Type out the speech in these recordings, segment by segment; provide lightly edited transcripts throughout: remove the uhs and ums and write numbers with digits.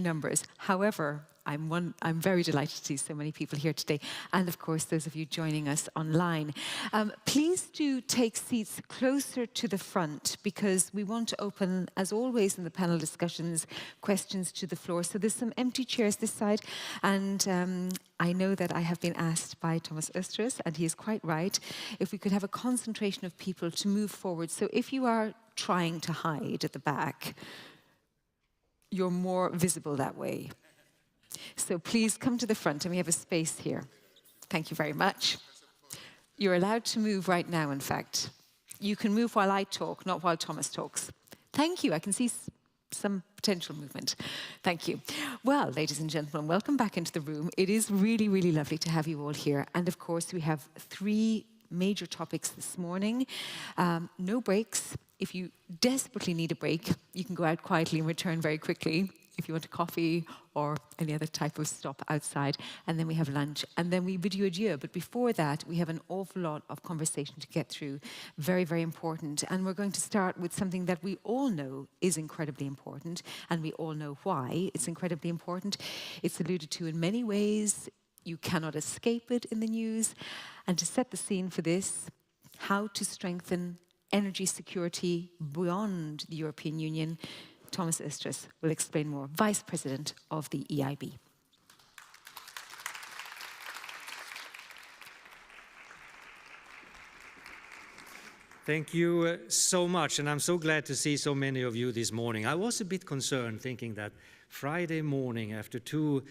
numbers. However, I'm very delighted to see so many people here today, and of course those of you joining us online. Please do take seats closer to the front, because we want to open, as always in the panel discussions, questions to the floor. So there's some empty chairs this side, and I know that I have been asked by Thomas Östros, and he is quite right, if we could have a concentration of people to move forward. So if you are trying to hide at the back, you're more visible that way. So please come to the front, and we have a space here. Thank you very much. You're allowed to move right now, in fact. You can move while I talk, not while Thomas talks. Thank you. I can see some potential movement. Thank you. Well, ladies and gentlemen, welcome back into the room. It is really, really lovely to have you all here. And of course, we have 3 major topics this morning. No breaks. If you desperately need a break, you can go out quietly and return very quickly if you want a coffee or any other type of stop outside. And then we have lunch, and then we bid you adieu. But before that, we have an awful lot of conversation to get through. Very, very important. And we're going to start with something that we all know is incredibly important, and we all know why it's incredibly important. It's alluded to in many ways. You cannot escape it in the news. And to set the scene for this, how to strengthen energy security beyond the European Union, Thomas Östros will explain more, Vice President of the EIB. Thank you so much, and I'm so glad to see so many of you this morning. I was a bit concerned thinking that Friday morning, after 2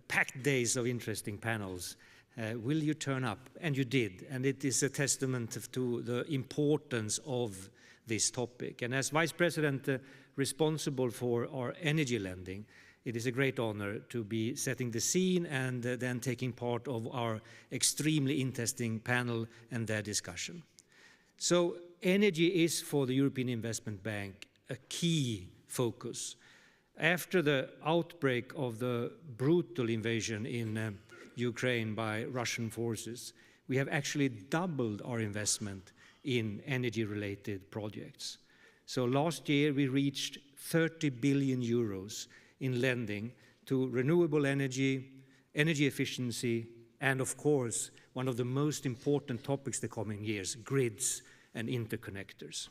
packed days of interesting panels, will you turn up? And you did, and it is a testament to the importance of this topic. And as Vice President responsible for our energy lending, it is a great honor to be setting the scene and then taking part of our extremely interesting panel and their discussion. So energy is for the European Investment Bank a key focus. After the outbreak of the brutal invasion in Ukraine by Russian forces, we have actually doubled our investment in energy-related projects. So last year we reached 30 billion euros in lending to renewable energy, energy efficiency, and of course, one of the most important topics the coming years, grids and interconnectors.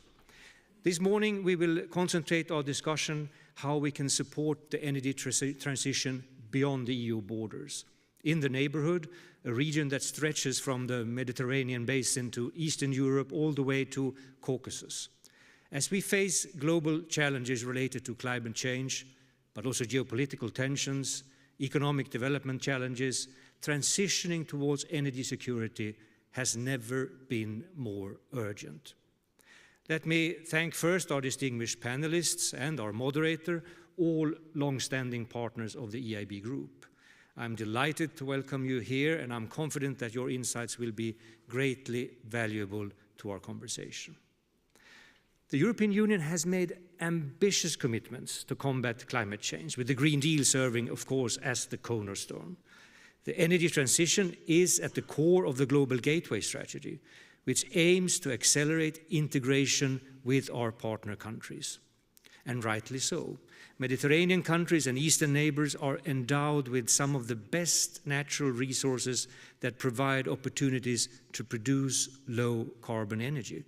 This morning we will concentrate our discussion how we can support the energy transition beyond the EU borders. In the neighborhood, a region that stretches from the Mediterranean basin to Eastern Europe all the way to Caucasus. As we face global challenges related to climate change, but also geopolitical tensions, economic development challenges, transitioning towards energy security has never been more urgent. Let me thank first our distinguished panelists and our moderator, all long-standing partners of the EIB Group. I'm delighted to welcome you here, and I'm confident that your insights will be greatly valuable to our conversation. The European Union has made ambitious commitments to combat climate change, with the Green Deal serving, of course, as the cornerstone. The energy transition is at the core of the Global Gateway Strategy, which aims to accelerate integration with our partner countries. And rightly so. Mediterranean countries and Eastern neighbours are endowed with some of the best natural resources that provide opportunities to produce low-carbon energy.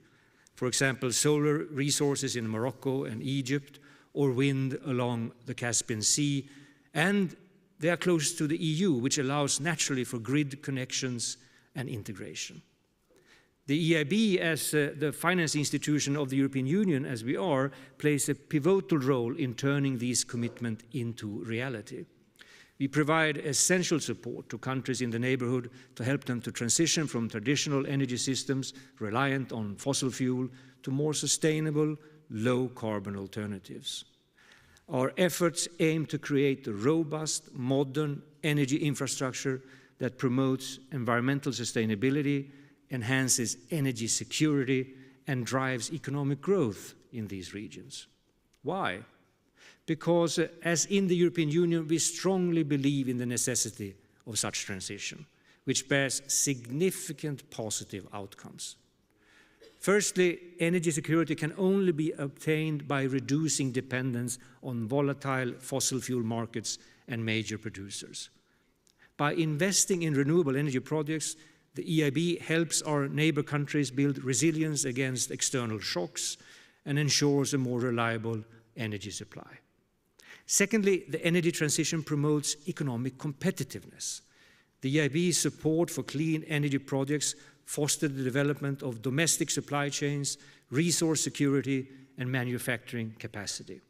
For example, solar resources in Morocco and Egypt, or wind along the Caspian Sea, and they are close to the EU, which allows naturally for grid connections and integration. The EIB, as the finance institution of the European Union, as we are, plays a pivotal role in turning these commitments into reality. We provide essential support to countries in the neighborhood to help them to transition from traditional energy systems reliant on fossil fuel to more sustainable, low-carbon alternatives. Our efforts aim to create a robust, modern energy infrastructure that promotes environmental sustainability, enhances energy security, and drives economic growth in these regions. Why? Because, as in the European Union, we strongly believe in the necessity of such transition, which bears significant positive outcomes. Firstly, energy security can only be obtained by reducing dependence on volatile fossil fuel markets and major producers. By investing in renewable energy projects, the EIB helps our neighbor countries build resilience against external shocks and ensures a more reliable energy supply. Secondly, the energy transition promotes economic competitiveness. The EIB's support for clean energy projects foster the development of domestic supply chains, resource security, and manufacturing capacity.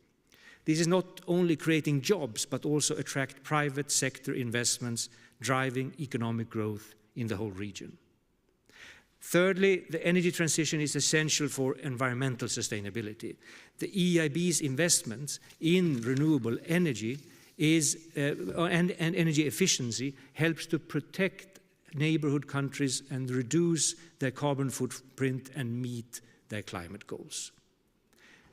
This is not only creating jobs, but also attract private sector investments, driving economic growth in the whole region. Thirdly, the energy transition is essential for environmental sustainability. The EIB's investments in renewable energy and energy efficiency helps to protect neighborhood countries and reduce their carbon footprint and meet their climate goals.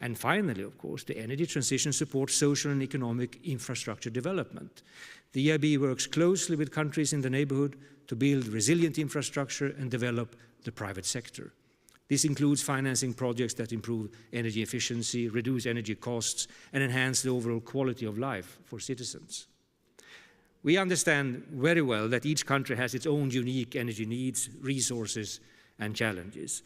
And finally, of course, the energy transition supports social and economic infrastructure development. The EIB works closely with countries in the neighborhood to build resilient infrastructure and develop the private sector. This includes financing projects that improve energy efficiency, reduce energy costs, and enhance the overall quality of life for citizens. We understand very well that each country has its own unique energy needs, resources, and challenges.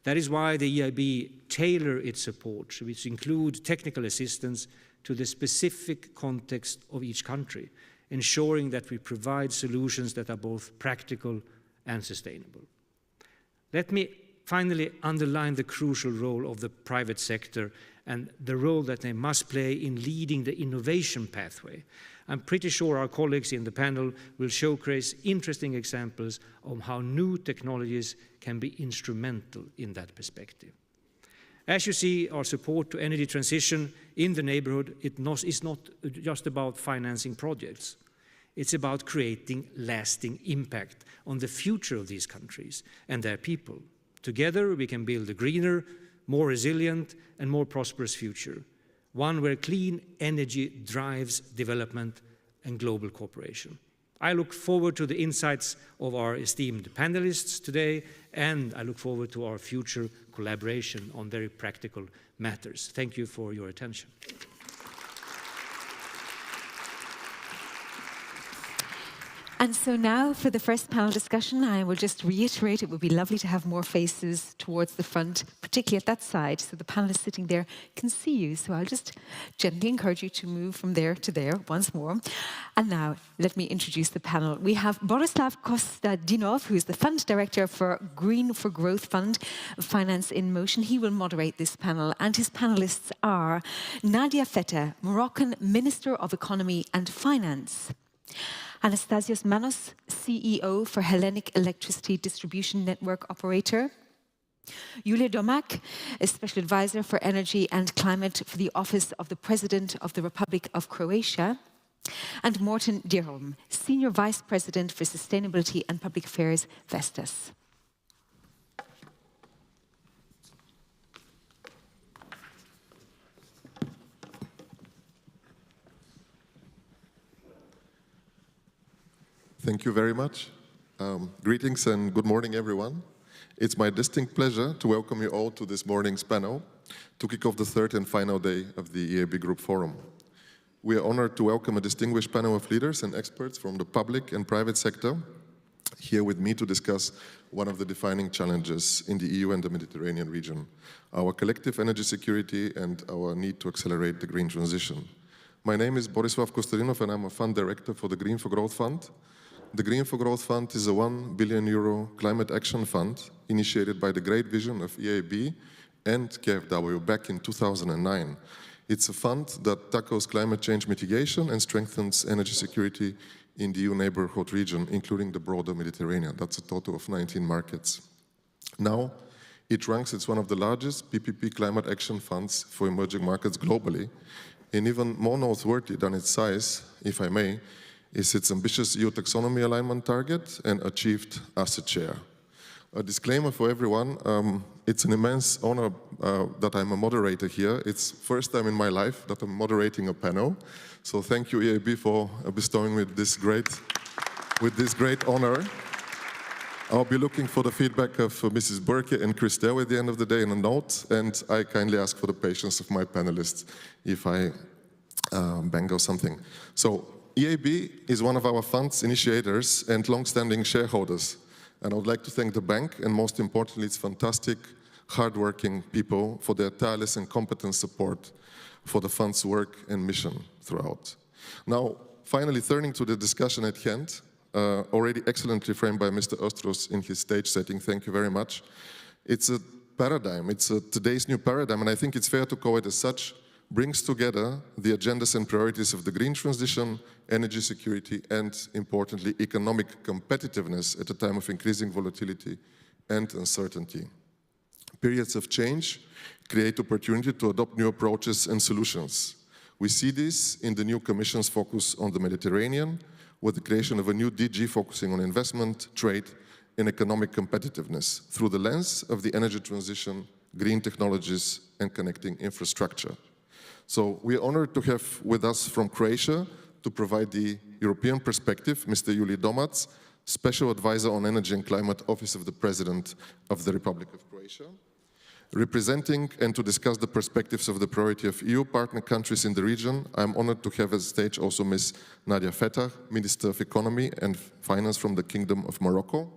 That is why the EIB tailors its support, which include technical assistance to the specific context of each country, ensuring that we provide solutions that are both practical and sustainable. Let me finally underline the crucial role of the private sector and the role that they must play in leading the innovation pathway. I'm pretty sure our colleagues in the panel will showcase interesting examples of how new technologies can be instrumental in that perspective. As you see, our support to energy transition in the neighborhood is not just about financing projects. It's about creating lasting impact on the future of these countries and their people. Together, we can build a greener, more resilient, and more prosperous future, one where clean energy drives development and global cooperation. I look forward to the insights of our esteemed panelists today, and I look forward to our future collaboration on very practical matters. Thank you for your attention. And so now for the first panel discussion, I will just reiterate it would be lovely to have more faces towards the front, particularly at that side, so the panelists sitting there can see you. So I'll just gently encourage you to move from there to there once more. And now let me introduce the panel. We have Borislav Kostadinov, who is the Fund Director for Green for Growth Fund, Finance in Motion. He will moderate this panel. And his panelists are Nadia Fettah, Moroccan Minister of Economy and Finance. Anastasios Manos, CEO for Hellenic Electricity Distribution Network Operator. Julia Domak, a Special Advisor for Energy and Climate for the Office of the President of the Republic of Croatia. And Morten Dyrholm, Senior Vice President for Sustainability and Public Affairs, Vestas. Thank you very much. Greetings and good morning, everyone. It's my distinct pleasure to welcome you all to this morning's panel to kick off the third and final day of the EIB Group Forum. We are honored to welcome a distinguished panel of leaders and experts from the public and private sector here with me to discuss one of the defining challenges in the EU and the Mediterranean region, our collective energy security and our need to accelerate the green transition. My name is Borislav Kostadinov and I'm a Fund Director for the Green for Growth Fund. The Green for Growth Fund is a €1 billion climate action fund initiated by the great vision of EIB and KfW back in 2009. It's a fund that tackles climate change mitigation and strengthens energy security in the EU neighborhood region, including the broader Mediterranean. That's a total of 19 markets. Now, it ranks as one of the largest PPP climate action funds for emerging markets globally, and even more noteworthy than its size, if I may, is its ambitious EU taxonomy alignment target and achieved asset share. A disclaimer for everyone, it's an immense honor that I'm a moderator here. It's the first time in my life that I'm moderating a panel. So thank you, EIB, for bestowing me with this great honor. I'll be looking for the feedback of Mrs. Burke and Christelle at the end of the day in a note, and I kindly ask for the patience of my panelists if I bangle something. So, EIB is one of our fund's initiators and long-standing shareholders, and I would like to thank the bank and most importantly its fantastic, hard-working people for their tireless and competent support for the fund's work and mission throughout. Now, finally, turning to the discussion at hand, already excellently framed by Mr. Östros in his stage setting, thank you very much. It's a paradigm, it's today's new paradigm, and I think it's fair to call it as such, brings together the agendas and priorities of the green transition, energy security, and importantly, economic competitiveness at a time of increasing volatility and uncertainty. Periods of change create opportunity to adopt new approaches and solutions. We see this in the new Commission's focus on the Mediterranean, with the creation of a new DG focusing on investment, trade, and economic competitiveness through the lens of the energy transition, green technologies, and connecting infrastructure. So we are honored to have with us from Croatia to provide the European perspective, Mr. Juli Domac, Special Advisor on Energy and Climate, Office of the President of the Republic of Croatia. Representing and to discuss the perspectives of the priority of EU partner countries in the region, I'm honored to have on stage also Ms. Nadia Fettah, Minister of Economy and Finance from the Kingdom of Morocco.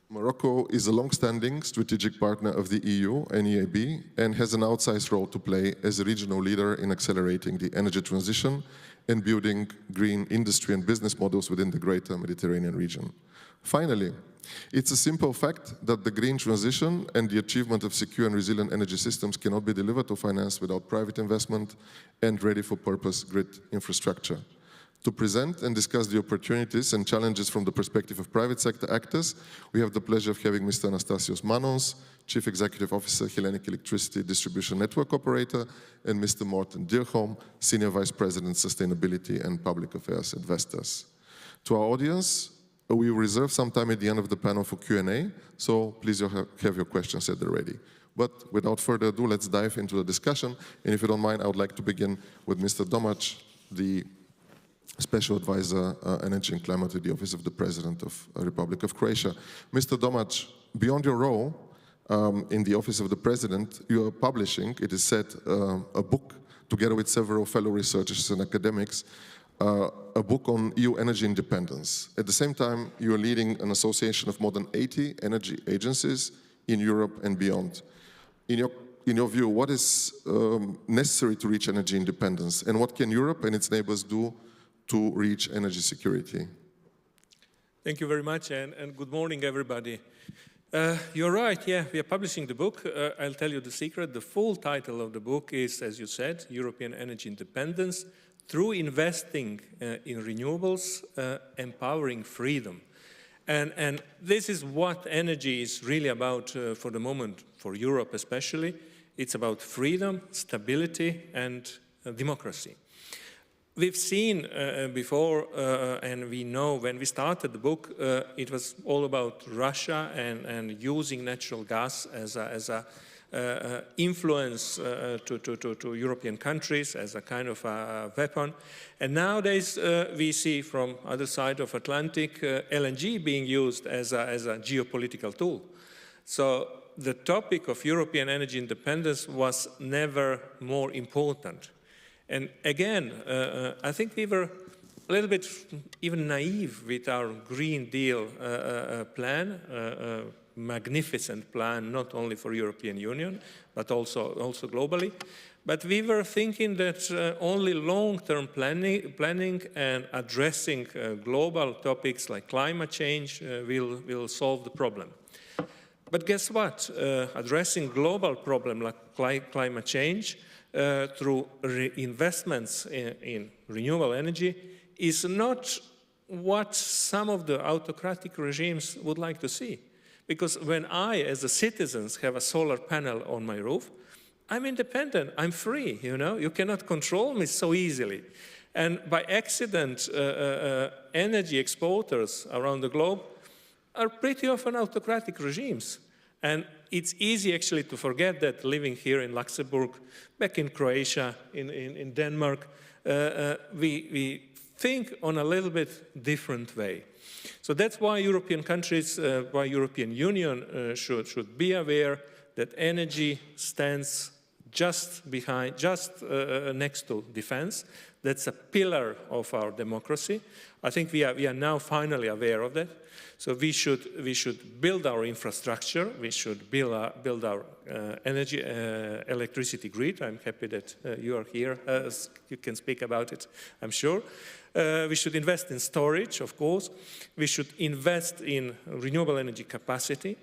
Morocco is a long-standing strategic partner of the EU and EIB and has an outsized role to play as a regional leader in accelerating the energy transition and building green industry and business models within the greater Mediterranean region. Finally, it's a simple fact that the green transition and the achievement of secure and resilient energy systems cannot be delivered or financed without private investment and ready-for-purpose grid infrastructure. To present and discuss the opportunities and challenges from the perspective of private sector actors, we have the pleasure of having Mr. Anastasios Manos, Chief Executive Officer, Hellenic Electricity Distribution Network Operator, and Mr. Morten Dyrholm, Senior Vice President, Sustainability and Public Affairs at Vestas. To our audience, we will reserve some time at the end of the panel for Q&A, so please have your questions at the ready. But without further ado, let's dive into the discussion. And if you don't mind, I would like to begin with Mr. Domac, the Special Advisor, Energy and Climate at the Office of the President of the Republic of Croatia. Mr. Domac, beyond your role in the Office of the President, you are publishing, it is said, a book together with several fellow researchers and academics, a book on EU energy independence. At the same time, you are leading an association of more than 80 energy agencies in Europe and beyond. In your view, what is necessary to reach energy independence, and what can Europe and its neighbors do to reach energy security? Thank you very much, and good morning, everybody. You're right, yeah, we are publishing the book. I'll tell you the secret. The full title of the book is, as you said, European Energy Independence, through investing in renewables, empowering freedom. And this is what energy is really about for the moment, for Europe especially. It's about freedom, stability, and democracy. We've seen before, and we know when we started the book, it was all about Russia and using natural gas as a influence to European countries as a kind of a weapon. And nowadays we see from other side of Atlantic LNG being used as a geopolitical tool. So the topic of European energy independence was never more important. And again, I think we were a little bit even naive with our Green Deal plan, magnificent plan, not only for European Union, but also globally. But we were thinking that only long-term planning and addressing global topics like climate change will solve the problem. But guess what? Addressing global problem like climate change through investments in renewable energy is not what some of the autocratic regimes would like to see. Because when I, as a citizen, have a solar panel on my roof, I'm independent, I'm free, you know, you cannot control me so easily. And by accident, energy exporters around the globe are pretty often autocratic regimes. And it's easy actually to forget that living here in Luxembourg, back in Croatia, in Denmark, we think on a little bit different way. So that's why European countries, why European Union should be aware that energy stands just behind, next to defense. That's a pillar of our democracy. I think we are now finally aware of that. So we should build our infrastructure. We should build our energy, electricity grid. I'm happy that you are here. You can speak about it, I'm sure. We should invest in storage, of course. We should invest in renewable energy capacity.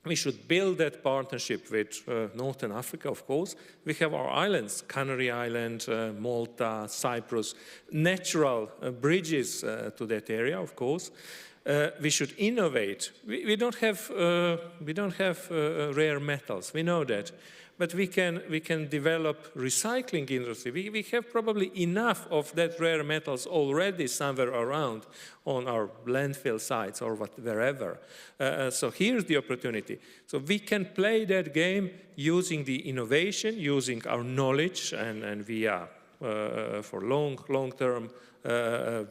We should build that partnership with Northern Africa, of course. We have our islands, Canary Island, Malta, Cyprus, natural bridges to that area, of course. We should innovate. We don't have rare metals, we know that. But we can develop recycling industry. We have probably enough of that rare metals already somewhere around on our landfill sites or wherever. So here's the opportunity. So we can play that game using the innovation, using our knowledge, and we are for long term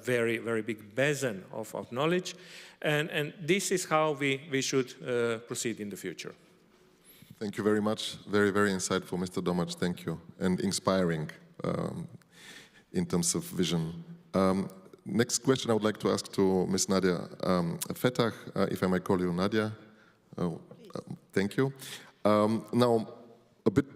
very, very big basin of knowledge. And this is how we should proceed in the future. Thank you very much. Very, very insightful, Mr. Domac. Thank you. And inspiring in terms of vision. Next question I would like to ask to Ms. Nadia Fettah, if I might call you Nadia. Thank you. Now,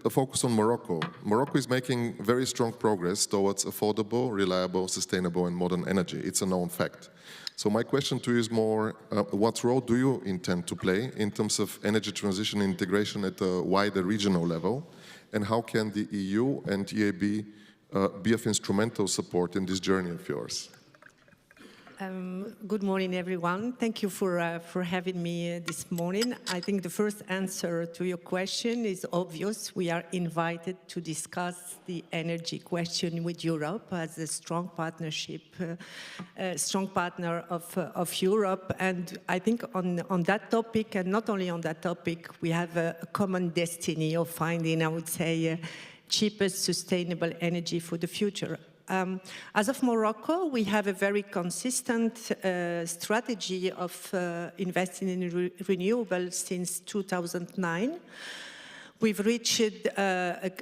a focus on Morocco. Morocco is making very strong progress towards affordable, reliable, sustainable, and modern energy. It's a known fact. So my question to you is more, what role do you intend to play in terms of energy transition integration at a wider regional level? And how can the EU and EIB be of instrumental support in this journey of yours? Good morning, everyone. Thank you for having me this morning. I think the first answer to your question is obvious. We are invited to discuss the energy question with Europe as a strong partnership, strong partner of Europe. And I think on that topic, and not only on that topic, we have a common destiny of finding, I would say, cheapest sustainable energy for the future. As of Morocco, we have a very consistent strategy of investing in renewables since 2009. We've reached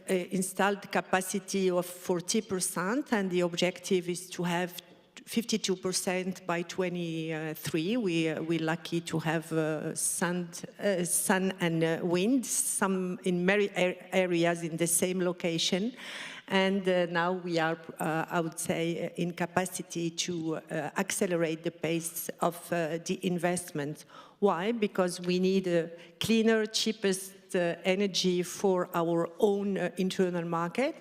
installed capacity of 40%, and the objective is to have 52% by 2023. We're lucky to have sun and wind, some in many areas in the same location. And now we are, I would say, in capacity to accelerate the pace of the investment. Why? Because we need a cleaner, cheapest energy for our own internal market.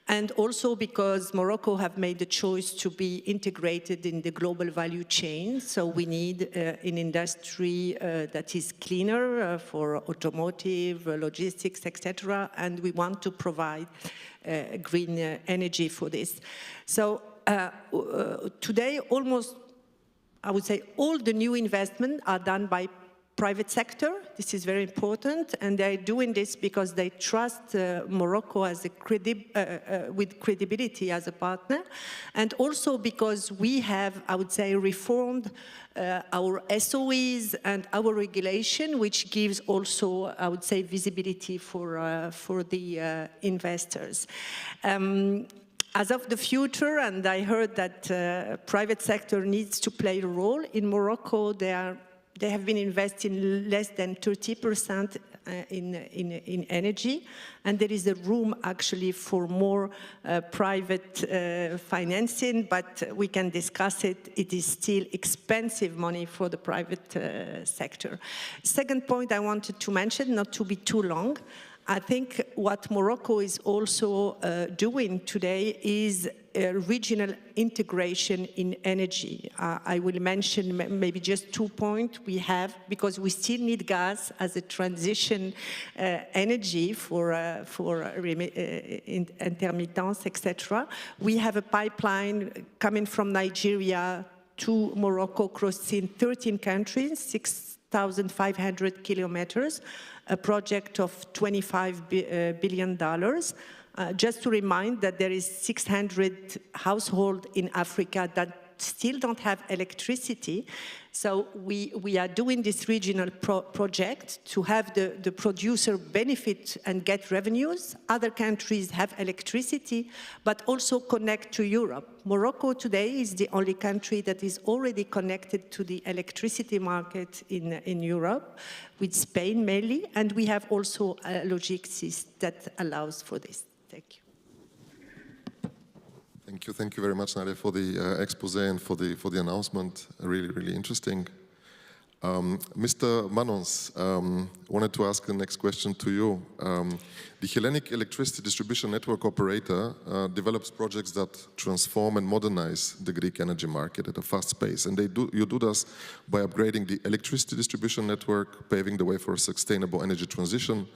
And also because Morocco have made the choice to be integrated in the global value chain. So we need an industry that is cleaner for automotive, logistics, etc. And we want to provide green energy for this. So today, almost, I would say, all the new investments are done by private sector. This is very important, and they're doing this because they trust Morocco as with credibility as a partner, and also because we have, I would say, reformed our SOEs and our regulation, which gives also, I would say, visibility for the investors. As of the future, and I heard that private sector needs to play a role in Morocco. They have been investing less than 30% in energy, and there is a room actually for more private financing, but we can discuss it. It is still expensive money for the private sector. Second point I wanted to mention, not to be too long, I think what Morocco is also doing today is regional integration in energy. I will mention maybe just 2 points we have, because we still need gas as a transition energy for intermittence, etc. We have a pipeline coming from Nigeria to Morocco, crossing 13 countries, 6,500 kilometers, a project of $25 billion. Just to remind that there is 600 households in Africa that still don't have electricity. So we are doing this regional project to have the producer benefit and get revenues. Other countries have electricity, but also connect to Europe. Morocco today is the only country that is already connected to the electricity market in Europe, with Spain mainly, and we have also a logistics that allows for this. Thank you. Thank you very much, Nadia, for the expose and for the announcement. Really, really interesting. Mr. Manons, wanted to ask the next question to you. The Hellenic Electricity Distribution Network Operator develops projects that transform and modernize the Greek energy market at a fast pace, and you do this by upgrading the electricity distribution network, paving the way for a sustainable energy transition,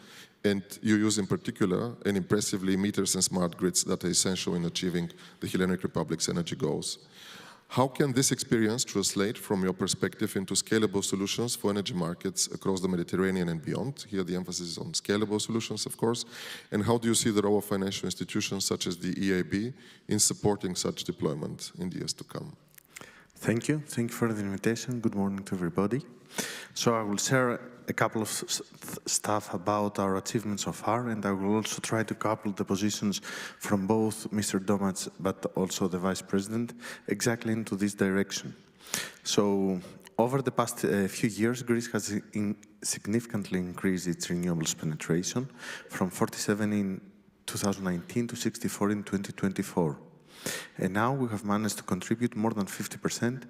and you use in particular, and impressively, meters and smart grids that are essential in achieving the Hellenic Republic's energy goals. How can this experience translate from your perspective into scalable solutions for energy markets across the Mediterranean and beyond? Here the emphasis is on scalable solutions, of course. And how do you see the role of financial institutions such as the EIB in supporting such deployment in the years to come? Thank you. Thank you for the invitation. Good morning to everybody. So I will share a couple of stuff about our achievements so far, and I will also try to couple the positions from both Mr. Domac but also the Vice President exactly into this direction. So over the past few years, Greece has significantly increased its renewables penetration from 47 in 2019 to 64 in 2024. And now we have managed to contribute more than 50%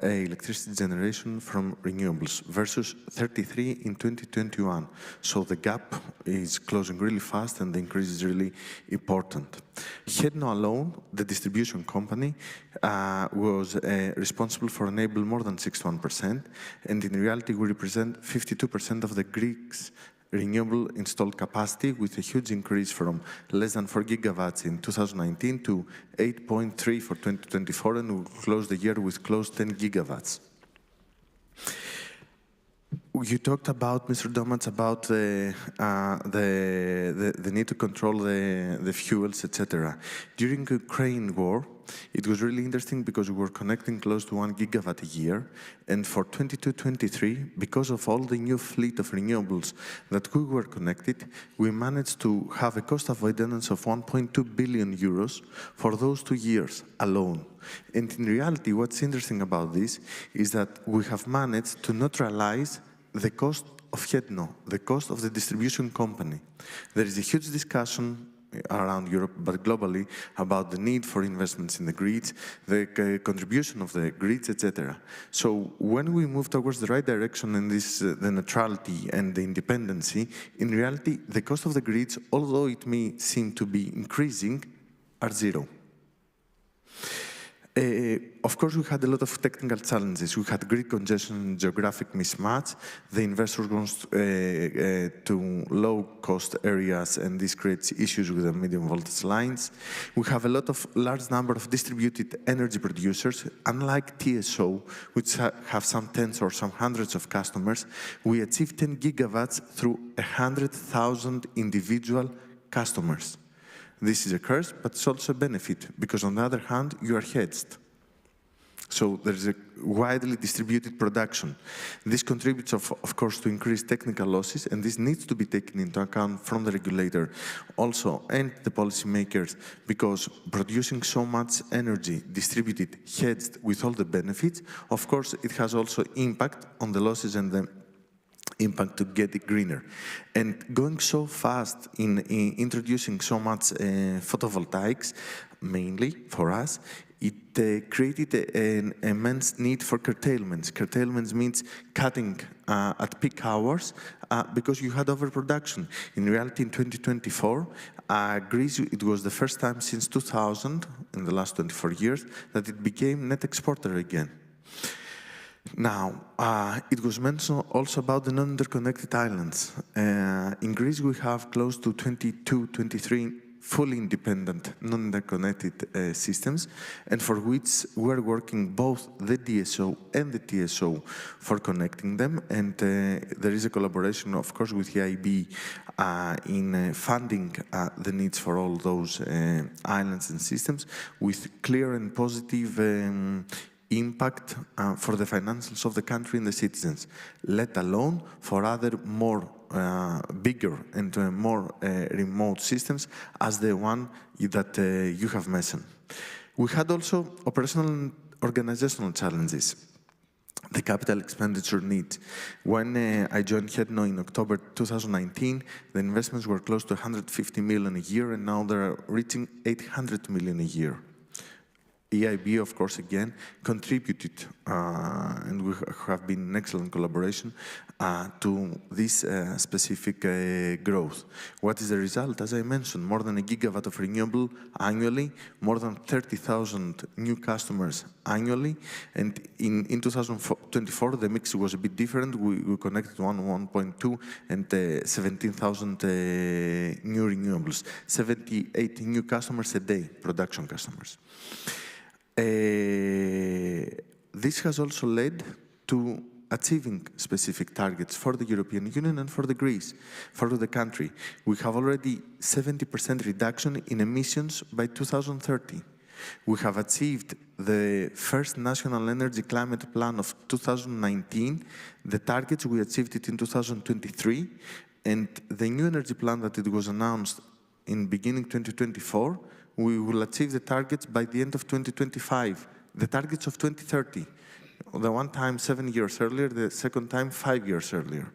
electricity generation from renewables versus 33 in 2021. So the gap is closing really fast and the increase is really important. Hedno alone, the distribution company, was responsible for enabling more than 61%, and in reality we represent 52% of the Greeks' renewable installed capacity, with a huge increase from less than 4 gigawatts in 2019 to 8.3 for 2024, and we'll close the year with close to 10 gigawatts. You talked about, Mr. Domac, about the need to control the fuels, etc. During the Ukraine war, it was really interesting because we were connecting close to 1 gigawatt a year, and for 22-23, because of all the new fleet of renewables that we were connected, we managed to have a cost avoidance of 1.2 billion euros for those 2 years alone. And in reality, what's interesting about this is that we have managed to neutralize the cost of Hedno, the cost of the distribution company. There is a huge discussion around Europe, but globally, about the need for investments in the grids, the contribution of the grids, etc. So when we move towards the right direction in this, the neutrality and the independency, in reality, the cost of the grids, although it may seem to be increasing, are zero. Of course, we had a lot of technical challenges. We had grid congestion and geographic mismatch. The investors want to low-cost areas, and this creates issues with the medium voltage lines. We have a large number of distributed energy producers. Unlike TSO, which have some tens or some hundreds of customers, we achieve 10 gigawatts through 100,000 individual customers. This is a curse, but it's also a benefit, because on the other hand, you are hedged. So there is a widely distributed production. This contributes, of course, to increased technical losses, and this needs to be taken into account from the regulator also and the policymakers, because producing so much energy distributed, hedged with all the benefits, of course, it has also impact on the losses and the impact to get it greener. And going so fast in introducing so much photovoltaics, mainly for us, it created an immense need for curtailments. Curtailments means cutting at peak hours because you had overproduction. In reality, in 2024, Greece, it was the first time since 2000, in the last 24 years, that it became net exporter again. Now, it was mentioned also about the non-interconnected islands. In Greece, we have close to 22, 23 fully independent, non-interconnected systems, and for which we're working both the DSO and the TSO for connecting them. And there is a collaboration, of course, with the EIB in funding the needs for all those islands and systems with clear and positive impact for the financials of the country and the citizens, let alone for other more bigger and more remote systems as the one that you have mentioned. We had also operational and organizational challenges. The capital expenditure needs. When I joined HEDNO in October 2019, the investments were close to 150 million a year, and now they're reaching 800 million a year. EIB, of course, again, contributed, and we have been in excellent collaboration to this specific growth. What is the result? As I mentioned, more than 1 gigawatt of renewable annually, more than 30,000 new customers annually, and in 2024, the mix was a bit different. We connected 1.2 and 17,000 new renewables, 78 new customers a day, production customers. This has also led to achieving specific targets for the European Union and for the country. We have already 70% reduction in emissions by 2030. We have achieved the first National Energy Climate Plan of 2019. The targets, we achieved it in 2023. And the new energy plan that it was announced in beginning 2024, we will achieve the targets by the end of 2025, the targets of 2030. The one time 7 years earlier, the second time 5 years earlier.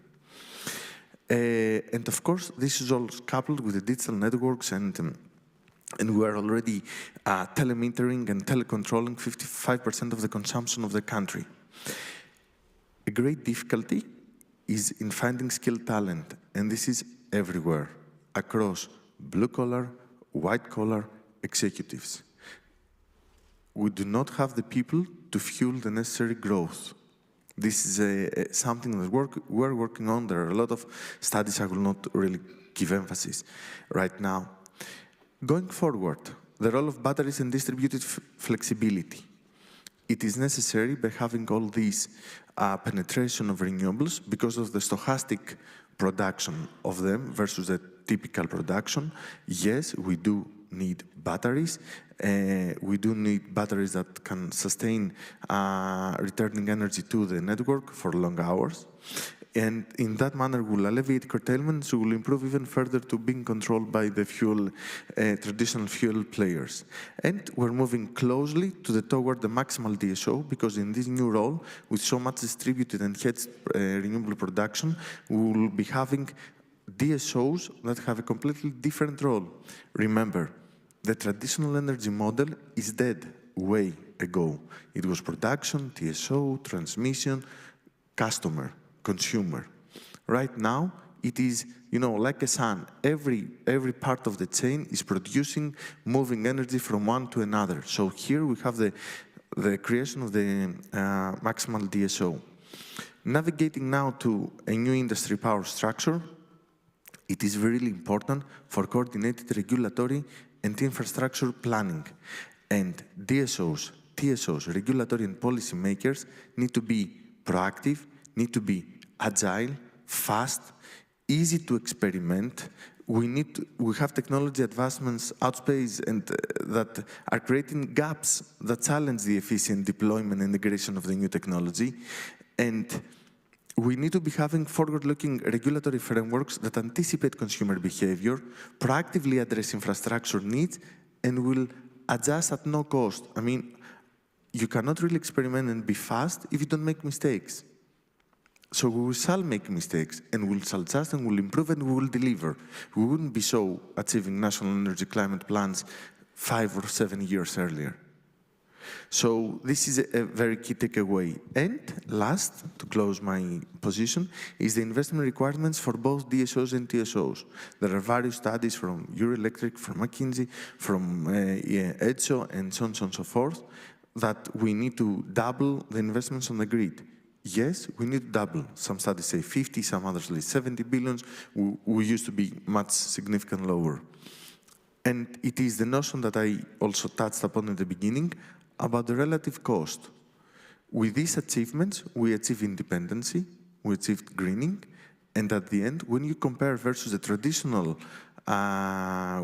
And of course, this is all coupled with the digital networks, and we are already telemetering and telecontrolling 55% of the consumption of the country. A great difficulty is in finding skilled talent, and this is everywhere, across blue-collar, white-collar, executives. We do not have the people to fuel the necessary growth. This is something that we're working on. There are a lot of studies. I will not really give emphasis right now. Going forward, the role of batteries and distributed flexibility. It is necessary by having all these penetration of renewables because of the stochastic production of them versus the typical production. Yes, we do need batteries. We do need batteries that can sustain returning energy to the network for long hours. And in that manner, we'll alleviate curtailments, we will improve even further to being controlled by the traditional fuel players. And we're moving closely toward the maximal DSO, because in this new role, with so much distributed and hedged renewable production, we will be having DSOs that have a completely different role. Remember, the traditional energy model is dead way ago. It was production, TSO, transmission, customer, consumer. Right now, it is, like a sun. Every part of the chain is producing, moving energy from one to another. So here we have the creation of the maximal DSO. Navigating now to a new industry power structure, it is really important for coordinated regulatory and infrastructure planning. And DSOs, TSOs, regulatory and policy makers need to be proactive, need to be agile, fast, easy to experiment. We have technology advancements outspace and that are creating gaps that challenge the efficient deployment and integration of the new technology. And we need to be having forward-looking regulatory frameworks that anticipate consumer behavior, proactively address infrastructure needs, and will adjust at no cost. I mean, you cannot really experiment and be fast if you don't make mistakes. So we shall make mistakes, and we'll adjust, and we'll improve, and we will deliver. We wouldn't be so achieving national energy climate plans 5 or 7 years earlier. So this is a very key takeaway. And last, to close my position, is the investment requirements for both DSOs and TSOs. There are various studies from Euroelectric, from McKinsey, from EDSO, and so on and so forth, that we need to double the investments on the grid. Yes, we need to double. Some studies say 50, some others say 70 billions. We used to be much significantly lower. And it is the notion that I also touched upon in the beginning about the relative cost. With these achievements, we achieve independency, we achieved greening, and at the end, when you compare versus the traditional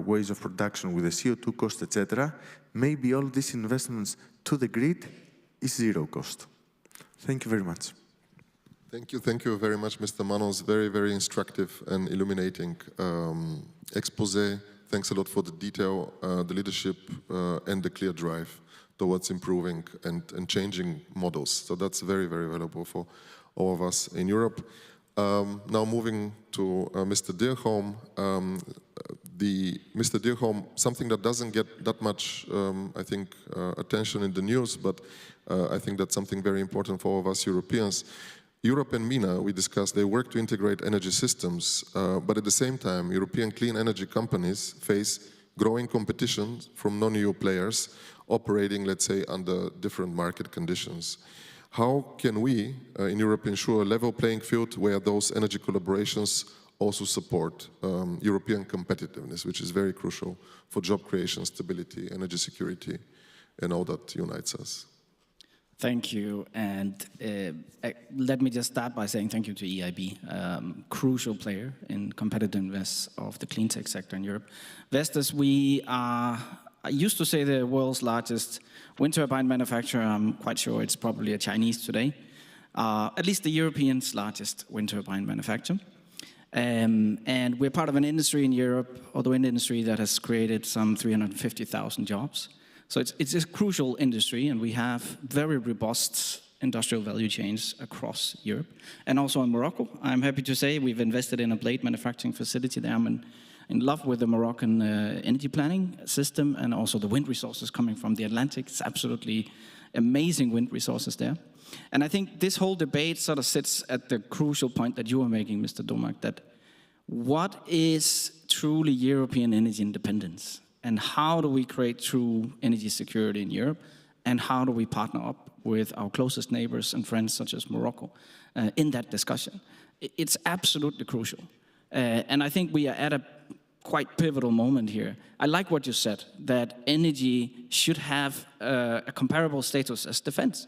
ways of production with the CO2 cost, etc., maybe all these investments to the grid is zero cost. Thank you very much. Thank you very much, Mr. Manos. Very, very instructive and illuminating expose. Thanks a lot for the detail, the leadership, and the clear drive towards improving and changing models. So that's very, very valuable for all of us in Europe. Now moving to Mr. Dyrholm. Mr. Dyrholm, something that doesn't get that much, I think, attention in the news, but I think that's something very important for all of us Europeans. Europe and MENA, we discussed, they work to integrate energy systems, but at the same time, European clean energy companies face growing competition from non-EU players operating, let's say, under different market conditions. How can we, in Europe, ensure a level playing field where those energy collaborations also support European competitiveness, which is very crucial for job creation, stability, energy security, and all that unites us? Thank you, and let me just start by saying thank you to EIB, crucial player in competitiveness of the clean tech sector in Europe. Vestas, we are, I used to say, the world's largest wind turbine manufacturer. I'm quite sure it's probably a Chinese today. At least the European's largest wind turbine manufacturer. And we're part of an industry in Europe, or the wind industry, that has created some 350,000 jobs. So it's a crucial industry, and we have very robust industrial value chains across Europe. And also in Morocco, I'm happy to say we've invested in a blade manufacturing facility there. I'm in love with the Moroccan energy planning system, and also the wind resources coming from the Atlantic. It's absolutely amazing wind resources there. And I think this whole debate sort of sits at the crucial point that you were making, Mr. Domak, that what is truly European energy independence? And how do we create true energy security in Europe? And how do we partner up with our closest neighbors and friends, such as Morocco, in that discussion? It's absolutely crucial. And I think we are at a quite pivotal moment here. I like what you said, that energy should have a comparable status as defense.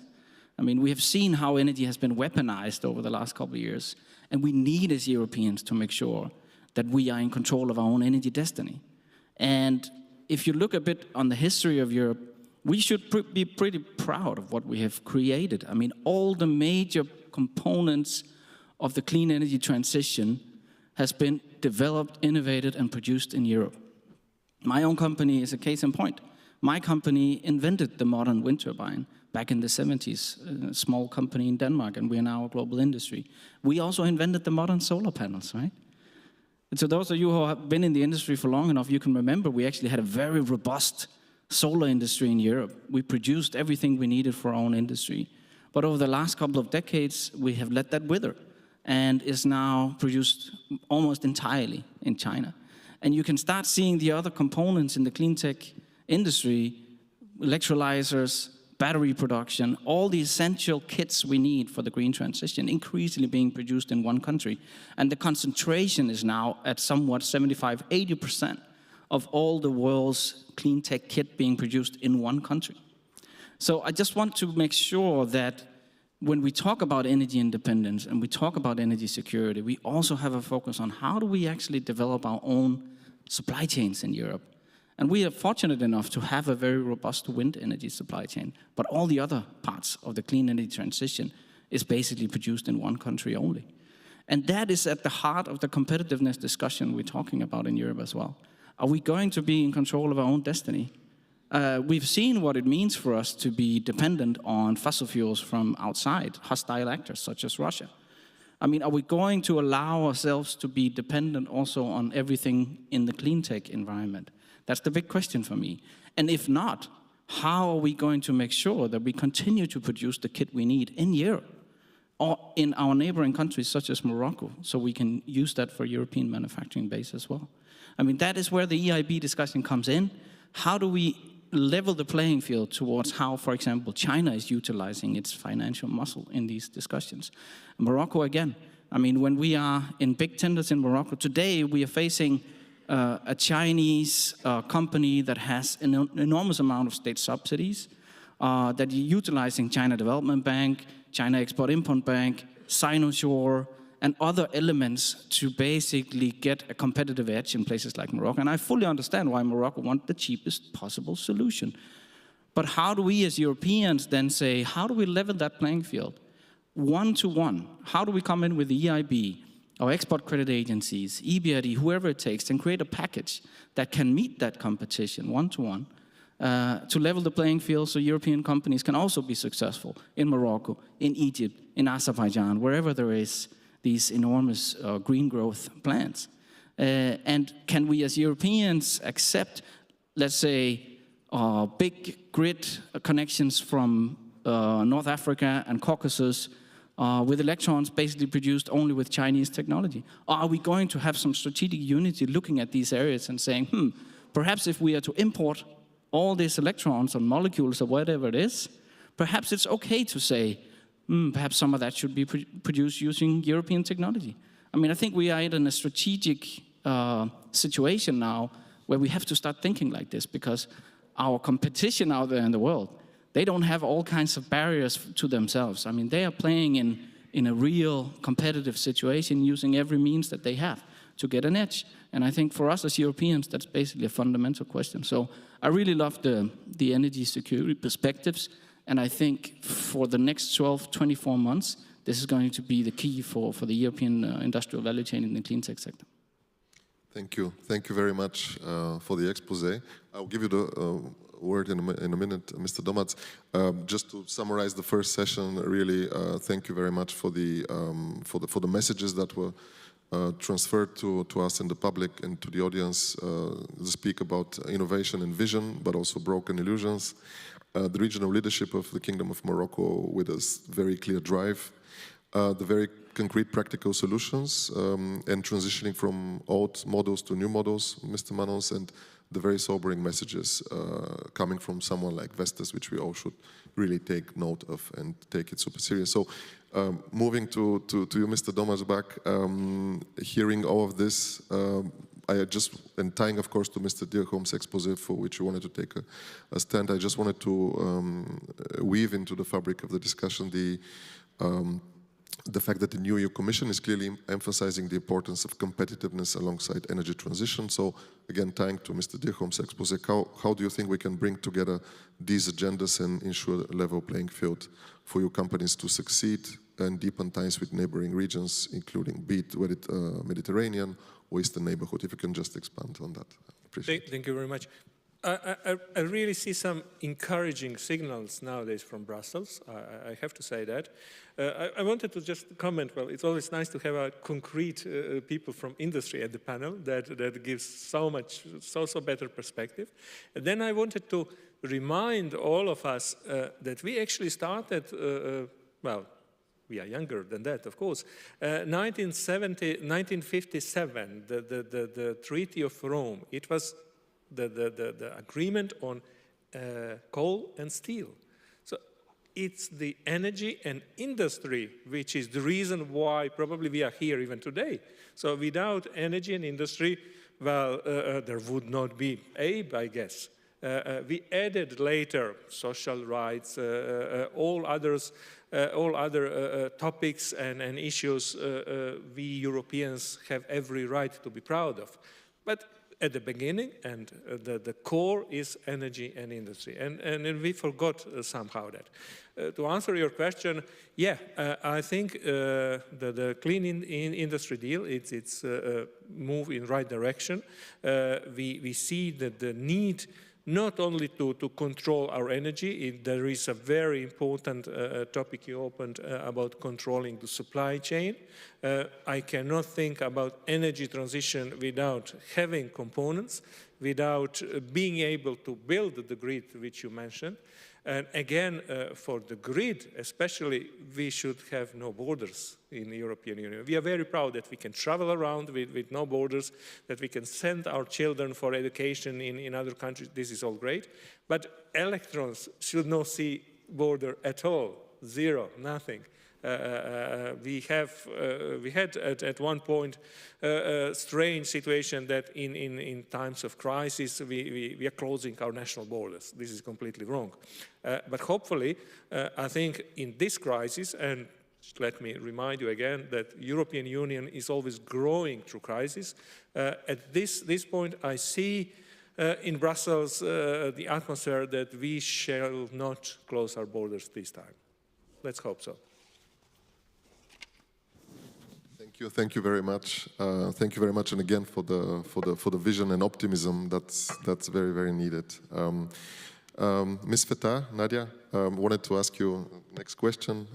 I mean, we have seen how energy has been weaponized over the last couple of years, and we need, as Europeans, to make sure that we are in control of our own energy destiny. And if you look a bit on the history of Europe, we should be pretty proud of what we have created. I mean, all the major components of the clean energy transition has been developed, innovated, and produced in Europe. My own company is a case in point. My company invented the modern wind turbine back in the 70s, a small company in Denmark, and we are now a global industry. We also invented the modern solar panels, right? And so those of you who have been in the industry for long enough, you can remember we actually had a very robust solar industry in Europe. We produced everything we needed for our own industry. But over the last couple of decades, we have let that wither and is now produced almost entirely in China. And you can start seeing the other components in the clean tech industry, electrolyzers, battery production, all the essential kits we need for the green transition, increasingly being produced in one country. And the concentration is now at somewhat 75–80% of all the world's clean tech kit being produced in one country. So I just want to make sure that when we talk about energy independence and we talk about energy security, we also have a focus on how do we actually develop our own supply chains in Europe. And we are fortunate enough to have a very robust wind energy supply chain, but all the other parts of the clean energy transition is basically produced in one country only. And that is at the heart of the competitiveness discussion we're talking about in Europe as well. Are we going to be in control of our own destiny? We've seen what it means for us to be dependent on fossil fuels from outside, hostile actors such as Russia. I mean, are we going to allow ourselves to be dependent also on everything in the clean tech environment? That's the big question for me. And if not, how are we going to make sure that we continue to produce the kit we need in Europe or in our neighboring countries such as Morocco, so we can use that for European manufacturing base as well? I mean, that is where the EIB discussion comes in. How do we level the playing field towards how, for example, China is utilizing its financial muscle in these discussions? Morocco, again, I mean, when we are in big tenders in Morocco, today we are facing a Chinese company that has an enormous amount of state subsidies, that you're utilizing China Development Bank, China Export-Import Bank, Sinosure, and other elements to basically get a competitive edge in places like Morocco. And I fully understand why Morocco wants the cheapest possible solution. But how do we as Europeans then say, how do we level that playing field? One-to-one. How do we come in with the EIB, our export credit agencies, EBRD, whoever it takes, and create a package that can meet that competition one-to-one to level the playing field so European companies can also be successful in Morocco, in Egypt, in Azerbaijan, wherever there is these enormous green growth plans. And can we as Europeans accept, let's say, big grid connections from North Africa and Caucasus with electrons basically produced only with Chinese technology? Or are we going to have some strategic unity looking at these areas and saying, perhaps if we are to import all these electrons or molecules or whatever it is, perhaps it's okay to say, perhaps some of that should be produced using European technology. I mean, I think we are in a strategic situation now where we have to start thinking like this, because our competition out there in the world, they don't have all kinds of barriers to themselves. I mean, they are playing in a real competitive situation using every means that they have to get an edge. And I think for us as Europeans, that's basically a fundamental question. So I really love the energy security perspectives. And I think for the next 12, 24 months, this is going to be the key for the European industrial value chain in the clean tech sector. Thank you. Thank you very much for the expose. I'll give you the word in a minute, Mr. Domac. Just to summarize the first session, really, thank you very much for the messages that were transferred to us and the public and to the audience. Speak about innovation and vision, but also broken illusions. The regional leadership of the Kingdom of Morocco with a very clear drive, the very concrete practical solutions, and transitioning from old models to new models, Mr. Manos, and the very sobering messages coming from someone like Vestas, which we all should really take note of and take it super serious. So moving to you, Mr. Domac, hearing all of this, and tying, of course, to Mr. Dyrholm's expose, for which you wanted to take a stand, I just wanted to weave into the fabric of the discussion the fact that the new EU Commission is clearly emphasizing the importance of competitiveness alongside energy transition. So again, tying to Mr. Dyrholm's expose, how do you think we can bring together these agendas and ensure a level playing field for your companies to succeed and deepen ties with neighboring regions, including be it Mediterranean or Eastern neighborhood? If you can just expand on that, I appreciate it. Thank you very much. I really see some encouraging signals nowadays from Brussels. I have to say that. I wanted to just comment, well, it's always nice to have concrete people from industry at the panel that gives so better perspective. And then I wanted to remind all of us that we actually started, well, we are younger than that, of course. 1957, the Treaty of Rome, it was the agreement on coal and steel. So it's the energy and industry which is the reason why probably we are here even today. So without energy and industry, well, there would not be Abe, I guess. We added later social rights, all other topics and issues we Europeans have every right to be proud of. But at the beginning, and the core is energy and industry. And we forgot somehow that. To answer your question, yeah, I think the clean industry deal, it's a move in right direction. We see that the need not only to control our energy, there is a very important topic you opened about controlling the supply chain. I cannot think about energy transition without having components, without being able to build the grid which you mentioned. And again, for the grid especially, we should have no borders in the European Union. We are very proud that we can travel around with no borders, that we can send our children for education in other countries. This is all great. But electrons should not see border at all, zero, nothing. We had at one point a strange situation that in times of crisis we are closing our national borders. This is completely wrong. But hopefully, I think in this crisis, and let me remind you again that European Union is always growing through crisis. At this point, I see in Brussels the atmosphere that we shall not close our borders this time. Let's hope so. Thank you very much. Thank you very much, and again for the vision and optimism that's very, very needed. Ms. Fettah, Nadia, wanted to ask you next question.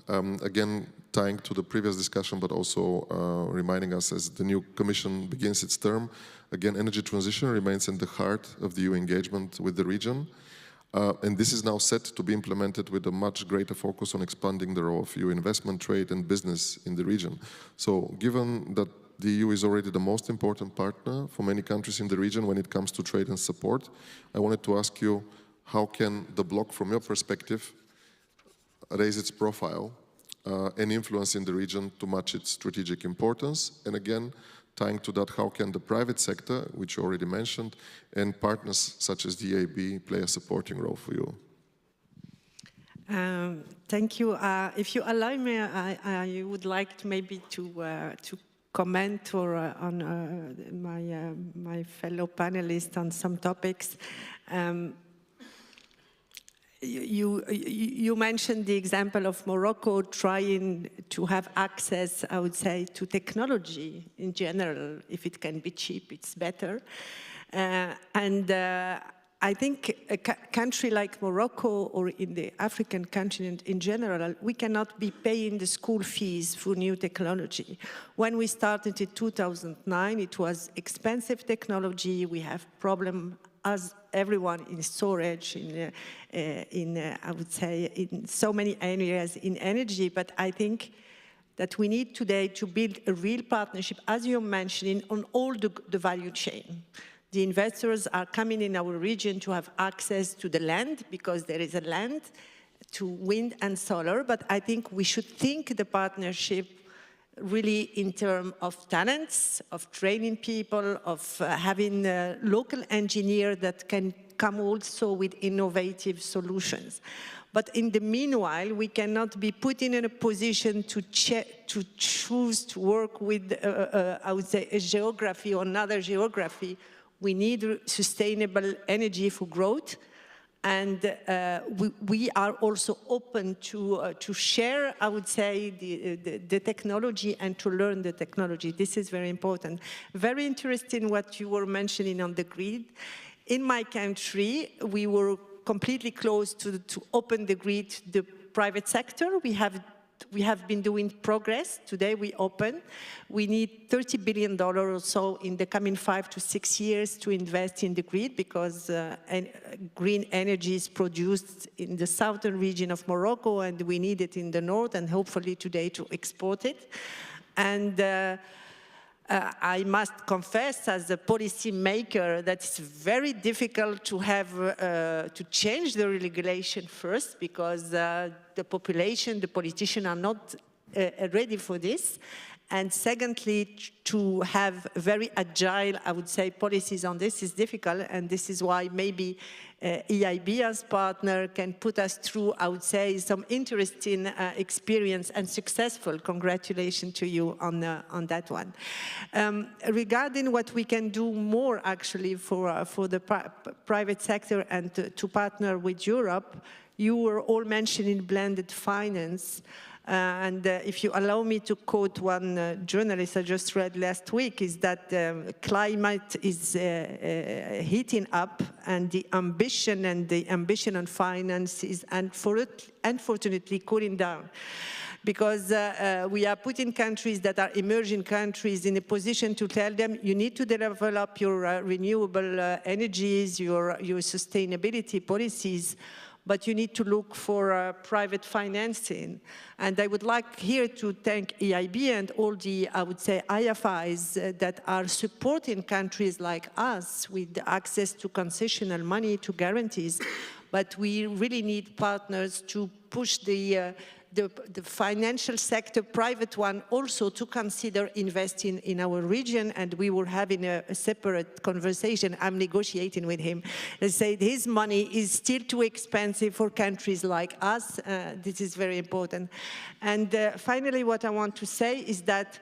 Again, tying to the previous discussion, but also reminding us as the new Commission begins its term. Again, energy transition remains in the heart of the EU engagement with the region. And this is now set to be implemented with a much greater focus on expanding the role of EU investment, trade and business in the region. So given that the EU is already the most important partner for many countries in the region when it comes to trade and support, I wanted to ask you, how can the bloc, from your perspective, raise its profile and influence in the region to match its strategic importance? And again, tying to that, how can the private sector, which you already mentioned, and partners such as the EIB play a supporting role for you? Thank you. If you allow me, I would like to maybe to comment on my fellow panelists on some topics. You mentioned the example of Morocco trying to have access, I would say, to technology in general. If it can be cheap, it's better. I think a country like Morocco or in the African continent in general, we cannot be paying the school fees for new technology. When we started in 2009, it was expensive technology. We have problem as everyone in storage, I would say, in so many areas in energy. But I think that we need today to build a real partnership, as you're mentioning, on all the value chain. The investors are coming in our region to have access to the land, because there is a land, to wind and solar. But I think we should think the partnership really in terms of talents, of training people, of having a local engineer that can come also with innovative solutions. But in the meanwhile, we cannot be put in a position to choose to work with, I would say, a geography or another geography. We need sustainable energy for growth. And we are also open to share, I would say, the technology and to learn the technology. This is very important. Very interesting what you were mentioning on the grid. In my country, we were completely closed to open the grid to the private sector. We have been doing progress. Today we open. We need $30 billion or so in the coming 5 to 6 years to invest in the grid, because green energy is produced in the southern region of Morocco, and we need it in the north, and hopefully today to export it. And I must confess, as a policy maker, that it's very difficult to have to change the regulation first, because the population, the politicians are not ready for this. And secondly, to have very agile, I would say, policies on this is difficult, and this is why maybe EIB as partner can put us through, I would say, some interesting experience and successful. Congratulations to you on that one. Regarding what we can do more actually for the private sector and to partner with Europe, you were all mentioning blended finance. And if you allow me to quote one journalist I just read last week, is that climate is heating up, and the ambition on finance is unfortunately cooling down. Because we are putting countries that are emerging countries in a position to tell them, you need to develop your renewable energies, your sustainability policies, but you need to look for private financing. And I would like here to thank EIB and all the, I would say, IFIs that are supporting countries like us with access to concessional money, to guarantees. But we really need partners to push the the financial sector, private one, also to consider investing in our region, and we were having a separate conversation. I'm negotiating with him. They said his money is still too expensive for countries like us. This is very important. And finally, what I want to say is that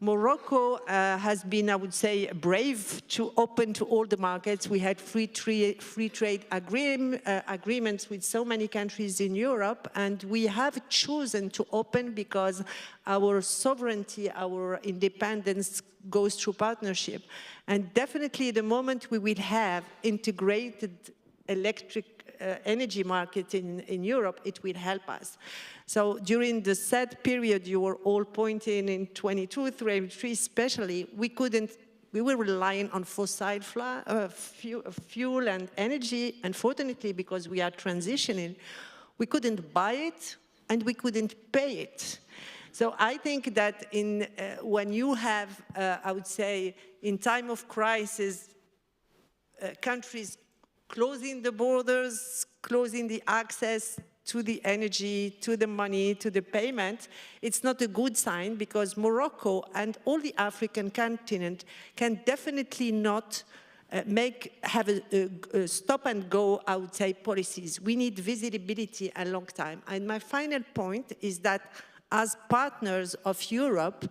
Morocco has been, I would say, brave to open to all the markets. We had free trade agreements with so many countries in Europe, and we have chosen to open because our sovereignty, our independence goes through partnership. And definitely the moment we will have integrated electric energy market in Europe, it will help us. So during the sad period you were all pointing in 22, 23 especially, we were relying on fossil fuel and energy. Unfortunately, because we are transitioning, we couldn't buy it and we couldn't pay it. So I think that when you have, I would say, in time of crisis, countries closing the borders, closing the access to the energy, to the money, to the payment, it's not a good sign, because Morocco and all the African continent can definitely not have a stop-and-go, I would say, policies. We need visibility a long time. And my final point is that as partners of Europe,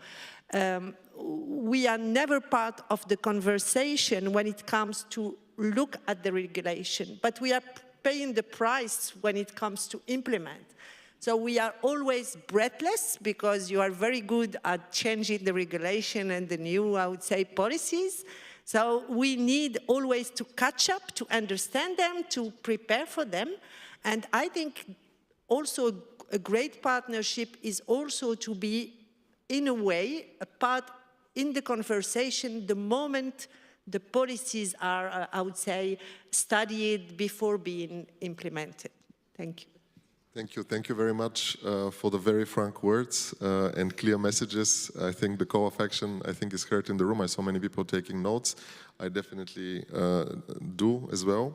we are never part of the conversation when it comes to look at the regulation, but we are paying the price when it comes to implement. So we are always breathless because you are very good at changing the regulation and the new, I would say, policies. So we need always to catch up, to understand them, to prepare for them. And I think also a great partnership is also to be, in a way, a part in the conversation the moment the policies are, I would say, studied before being implemented. Thank you. Thank you. Thank you very much for the very frank words and clear messages. I think the call of action, I think, is heard in the room. I saw many people taking notes. I definitely do as well.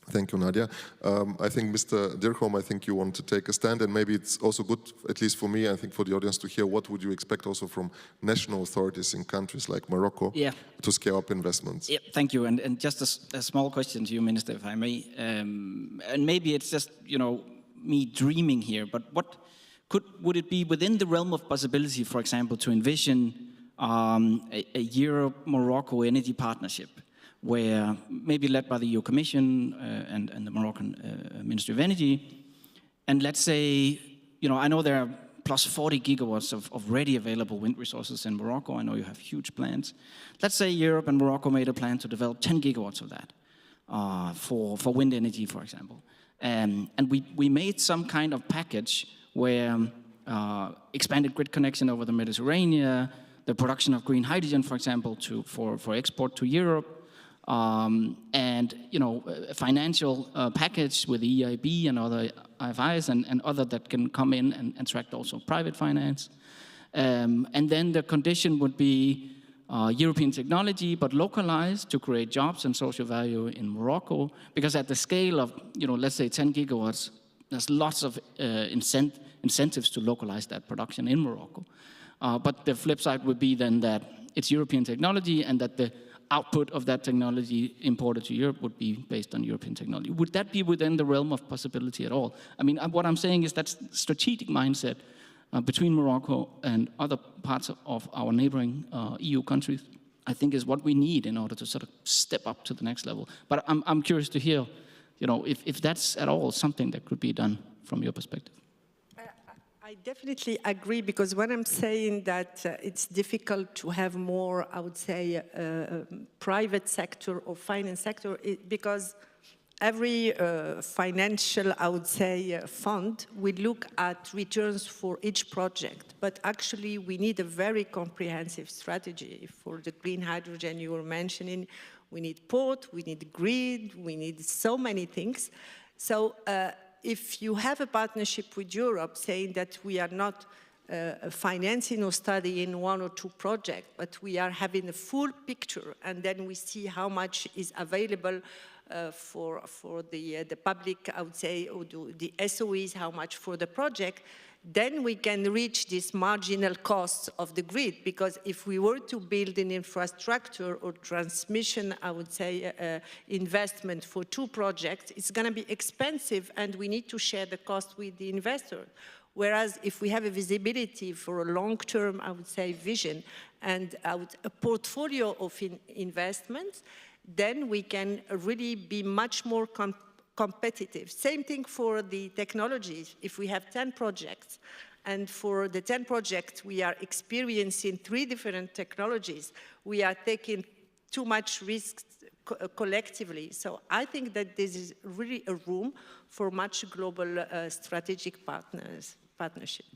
Thank you, Nadia. I think, Mr. Dyrholm, I think you want to take a stand, and maybe it's also good, at least for me, I think for the audience, to hear what would you expect also from national authorities in countries like Morocco to scale up investments. Yeah, thank you. And just a small question to you, Minister, if I may. And maybe it's just, me dreaming here, but would it be within the realm of possibility, for example, to envision a Europe-Morocco energy partnership, where maybe led by the EU Commission and the Moroccan Ministry of Energy, and let's say, I know there are plus 40 gigawatts of ready available wind resources in Morocco. I know you have huge plans. Let's say Europe and Morocco made a plan to develop 10 gigawatts of that for wind energy, for example. And we made some kind of package where expanded grid connection over the Mediterranean, the production of green hydrogen, for example, for export to Europe, and a financial package with the EIB and other IFIs and other that can come in and attract also private finance. And then the condition would be European technology, but localized to create jobs and social value in Morocco, because at the scale of, let's say 10 gigawatts, there's lots of incentives to localize that production in Morocco. But the flip side would be then that it's European technology and that the output of that technology imported to Europe would be based on European technology. Would that be within the realm of possibility at all? I mean, what I'm saying is that strategic mindset between Morocco and other parts of our neighboring EU countries, I think is what we need in order to sort of step up to the next level. But I'm curious to hear, if that's at all something that could be done from your perspective. I definitely agree, because when I'm saying that it's difficult to have more, I would say, private sector or finance sector, because every financial, I would say, fund will look at returns for each project. But actually, we need a very comprehensive strategy for the green hydrogen you were mentioning. We need port, we need grid, we need so many things. So if you have a partnership with Europe saying that we are not financing or studying one or two projects, but we are having a full picture, and then we see how much is available for the public, I would say, or the SOEs, how much for the project, then we can reach this marginal cost of the grid, because if we were to build an infrastructure or transmission, I would say, investment for 2 projects, it's going to be expensive and we need to share the cost with the investor. Whereas if we have a visibility for a long-term, I would say, vision and a portfolio of investments, then we can really be much more competitive. Same thing for the technologies. If we have 10 projects, and for the 10 projects we are experiencing 3 different technologies, we are taking too much risks collectively. So I think that this is really a room for much global strategic partnership.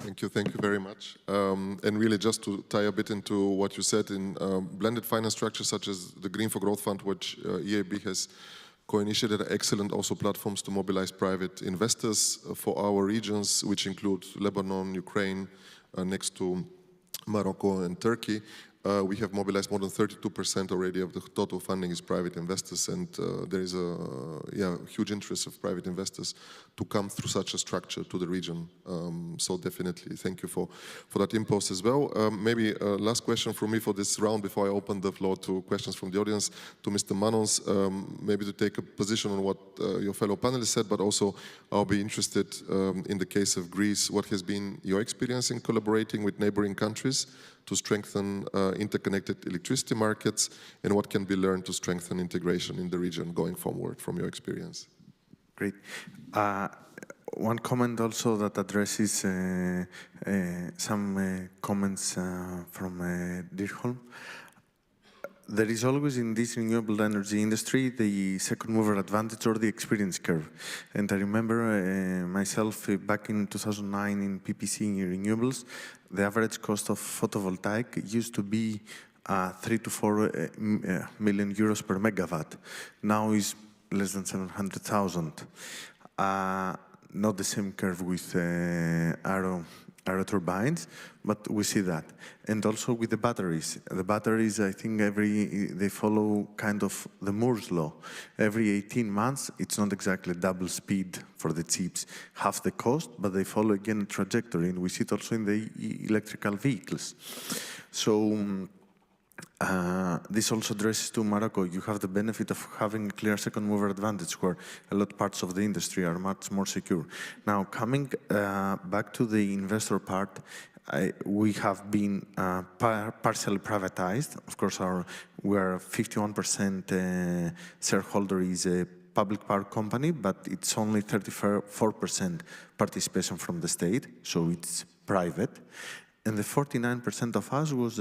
Thank you very much. And really just to tie a bit into what you said, in blended finance structures such as the Green for Growth Fund, which EIB has co-initiated, excellent also platforms to mobilize private investors for our regions, which include Lebanon, Ukraine, next to Morocco and Turkey. We have mobilized more than 32% already of the total funding is private investors, and there is a huge interest of private investors to come through such a structure to the region. So definitely thank you for that impulse as well. Maybe last question from me for this round before I open the floor to questions from the audience to Mr. Manos, maybe to take a position on what your fellow panelists said, but also I'll be interested in the case of Greece, what has been your experience in collaborating with neighboring countries to strengthen interconnected electricity markets, and what can be learned to strengthen integration in the region going forward from your experience? Great. One comment also that addresses some comments from Dyrholm. There is always in this renewable energy industry the second mover advantage or the experience curve. And I remember myself back in 2009 in PPC in renewables, the average cost of photovoltaic used to be 3 to 4 million euros per megawatt. Now is less than 700,000. Not the same curve with aero turbines, but we see that. And also with the batteries. The batteries, I think they follow kind of the Moore's law. Every 18 months, it's not exactly double speed for the chips, half the cost, but they follow again a trajectory, and we see it also in the electrical vehicles. So this also addresses to Morocco. You have the benefit of having a clear second mover advantage where a lot of parts of the industry are much more secure. Now, coming back to the investor part, we have been partially privatized. Of course, we are 51% shareholder is a public power company, but it's only 34% participation from the state, so it's private. And the 49% of us was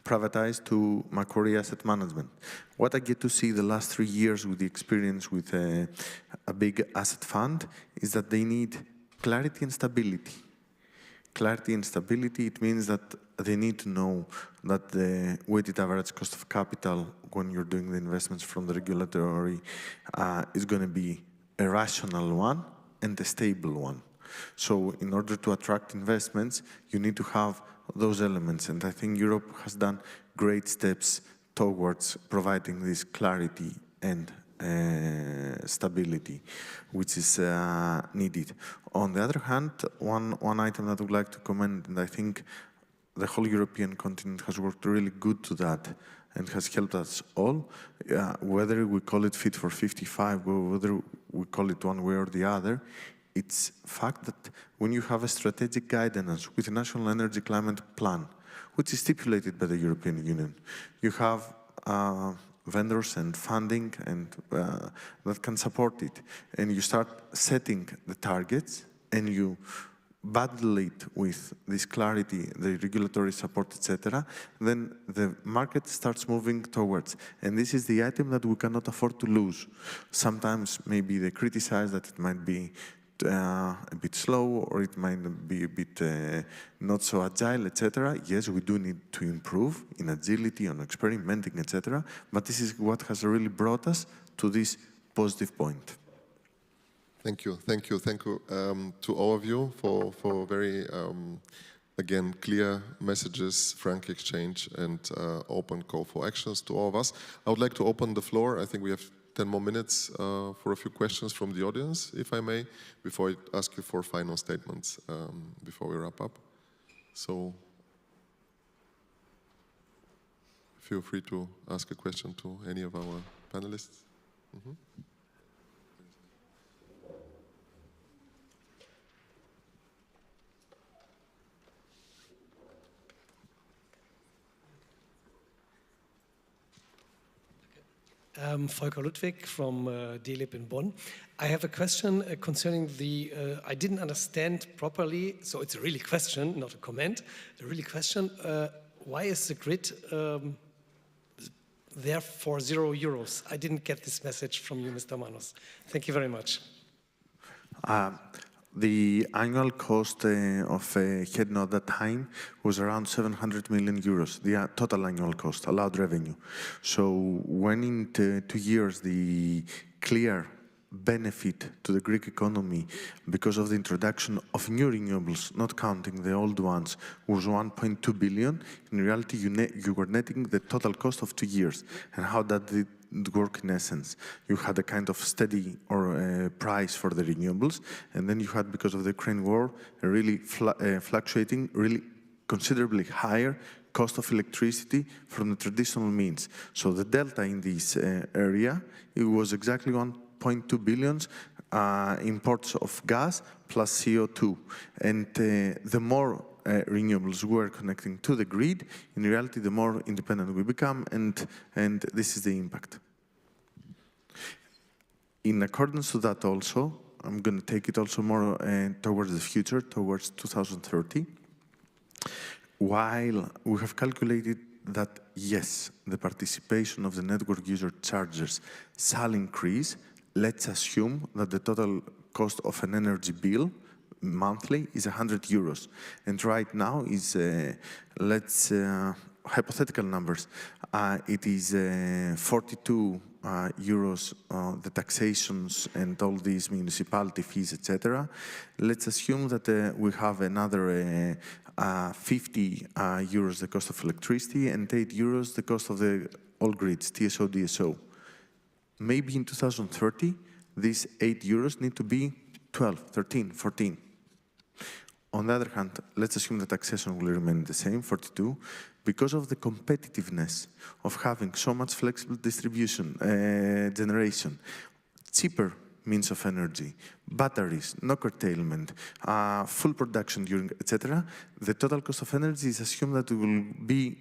privatized to Macquarie Asset Management. What I get to see the last 3 years with the experience with a big asset fund is that they need clarity and stability. Clarity and stability, it means that they need to know that the weighted average cost of capital when you're doing the investments from the regulatory is going to be a rational one and a stable one. So in order to attract investments, you need to have those elements. And I think Europe has done great steps towards providing this clarity and stability, which is needed. On the other hand, one item that I would like to comment, and I think the whole European continent has worked really good to that and has helped us all, whether we call it Fit for 55, or whether we call it one way or the other, it's fact that when you have a strategic guidance with a national energy climate plan, which is stipulated by the European Union, you have vendors and funding and that can support it. And you start setting the targets and you bundle it with this clarity, the regulatory support, etc., then the market starts moving towards. And this is the item that we cannot afford to lose. Sometimes maybe they criticize that it might be a bit slow, or it might be a bit not so agile, etc. Yes, we do need to improve in agility, on experimenting, etc. But this is what has really brought us to this positive point. Thank you to all of you for very, again, clear messages, frank exchange, and open call for actions to all of us. I would like to open the floor. I think we have 10 more minutes for a few questions from the audience, if I may, before I ask you for final statements before we wrap up. So feel free to ask a question to any of our panelists. Mm-hmm. Volker Ludwig from DLIB in Bonn. I have a question concerning the, I didn't understand properly, so it's a really question, not a comment, a really question. Why is the grid there for €0? I didn't get this message from you, Mr. Manos. Thank you very much. The annual cost of head node at that time was around 700 million euros, the total annual cost, allowed revenue. So when in 2 years the clear benefit to the Greek economy because of the introduction of new renewables, not counting the old ones, was 1.2 billion, in reality you were netting the total cost of 2 years. And how that did work in essence? You had a kind of steady or price for the renewables, and then you had, because of the Ukraine war, a really fluctuating, really considerably higher cost of electricity from the traditional means. So the delta in this area, it was exactly 1.2 billion imports of gas plus CO2. And the more renewables were connecting to the grid, in reality, the more independent we become, and this is the impact. In accordance to that also, I'm going to take it also more towards the future, towards 2030, while we have calculated that, yes, the participation of the network user chargers shall increase, let's assume that the total cost of an energy bill monthly is 100 euros. And right now is, let's, hypothetical numbers, it is 42 euros, the taxations and all these municipality fees, etc. Let's assume that we have another 50 euros the cost of electricity and 8 euros the cost of the all grids, TSO, DSO. Maybe in 2030, these 8 euros need to be 12, 13, 14. On the other hand, let's assume the taxation will remain the same, 42, because of the competitiveness of having so much flexible distribution, generation, cheaper means of energy, batteries, no curtailment, full production during, etc. The total cost of energy is assumed that it will be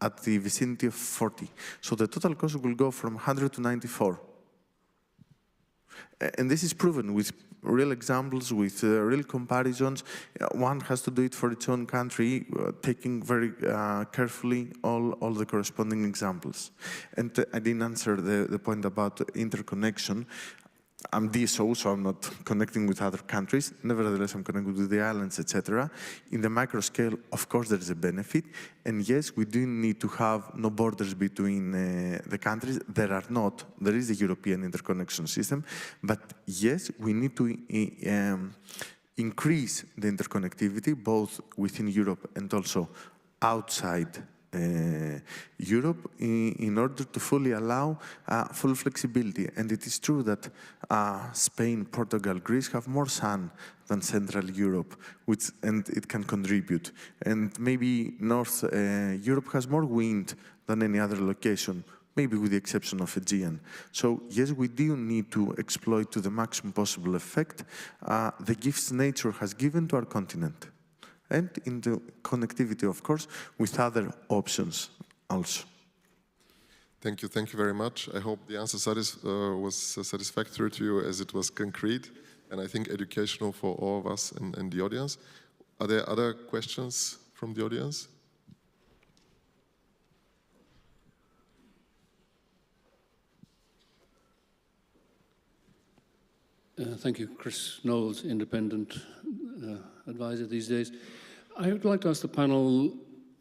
at the vicinity of 40. So the total cost will go from 100 to 94. And this is proven with real examples, with real comparisons. One has to do it for its own country, taking very carefully all the corresponding examples. And I didn't answer the point about interconnection. I'm DSO, so I'm not connecting with other countries. Nevertheless, I'm connected with the islands, etc. In the micro scale, of course, there is a benefit. And yes, we do need to have no borders between the countries. There are not. There is the European interconnection system. But yes, we need to increase the interconnectivity, both within Europe and also outside Europe, in order to fully allow full flexibility. And it is true that Spain, Portugal, Greece have more sun than Central Europe, and it can contribute. And maybe North Europe has more wind than any other location, maybe with the exception of Aegean. So yes, we do need to exploit to the maximum possible effect the gifts nature has given to our continent. And in the connectivity, of course, with other options also. Thank you very much. I hope the answer was satisfactory to you, as it was concrete and I think educational for all of us and the audience. Are there other questions from the audience? Thank you. Chris Knowles, independent advisor these days. I would like to ask the panel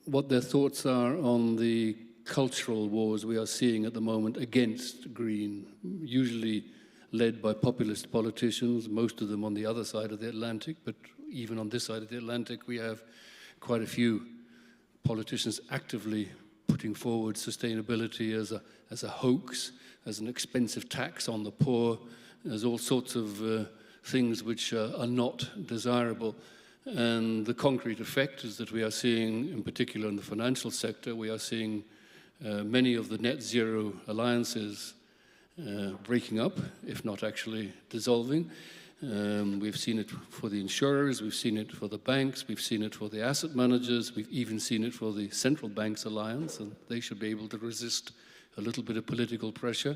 what their thoughts are on the cultural wars we are seeing at the moment against green, usually led by populist politicians, most of them on the other side of the Atlantic, but even on this side of the Atlantic we have quite a few politicians actively putting forward sustainability as a hoax, as an expensive tax on the poor, as all sorts of things which are not desirable. And the concrete effect is that we are seeing, in particular in the financial sector, we are seeing many of the net zero alliances breaking up, if not actually dissolving. We've seen it for the insurers, we've seen it for the banks, we've seen it for the asset managers, we've even seen it for the central banks alliance, and they should be able to resist a little bit of political pressure.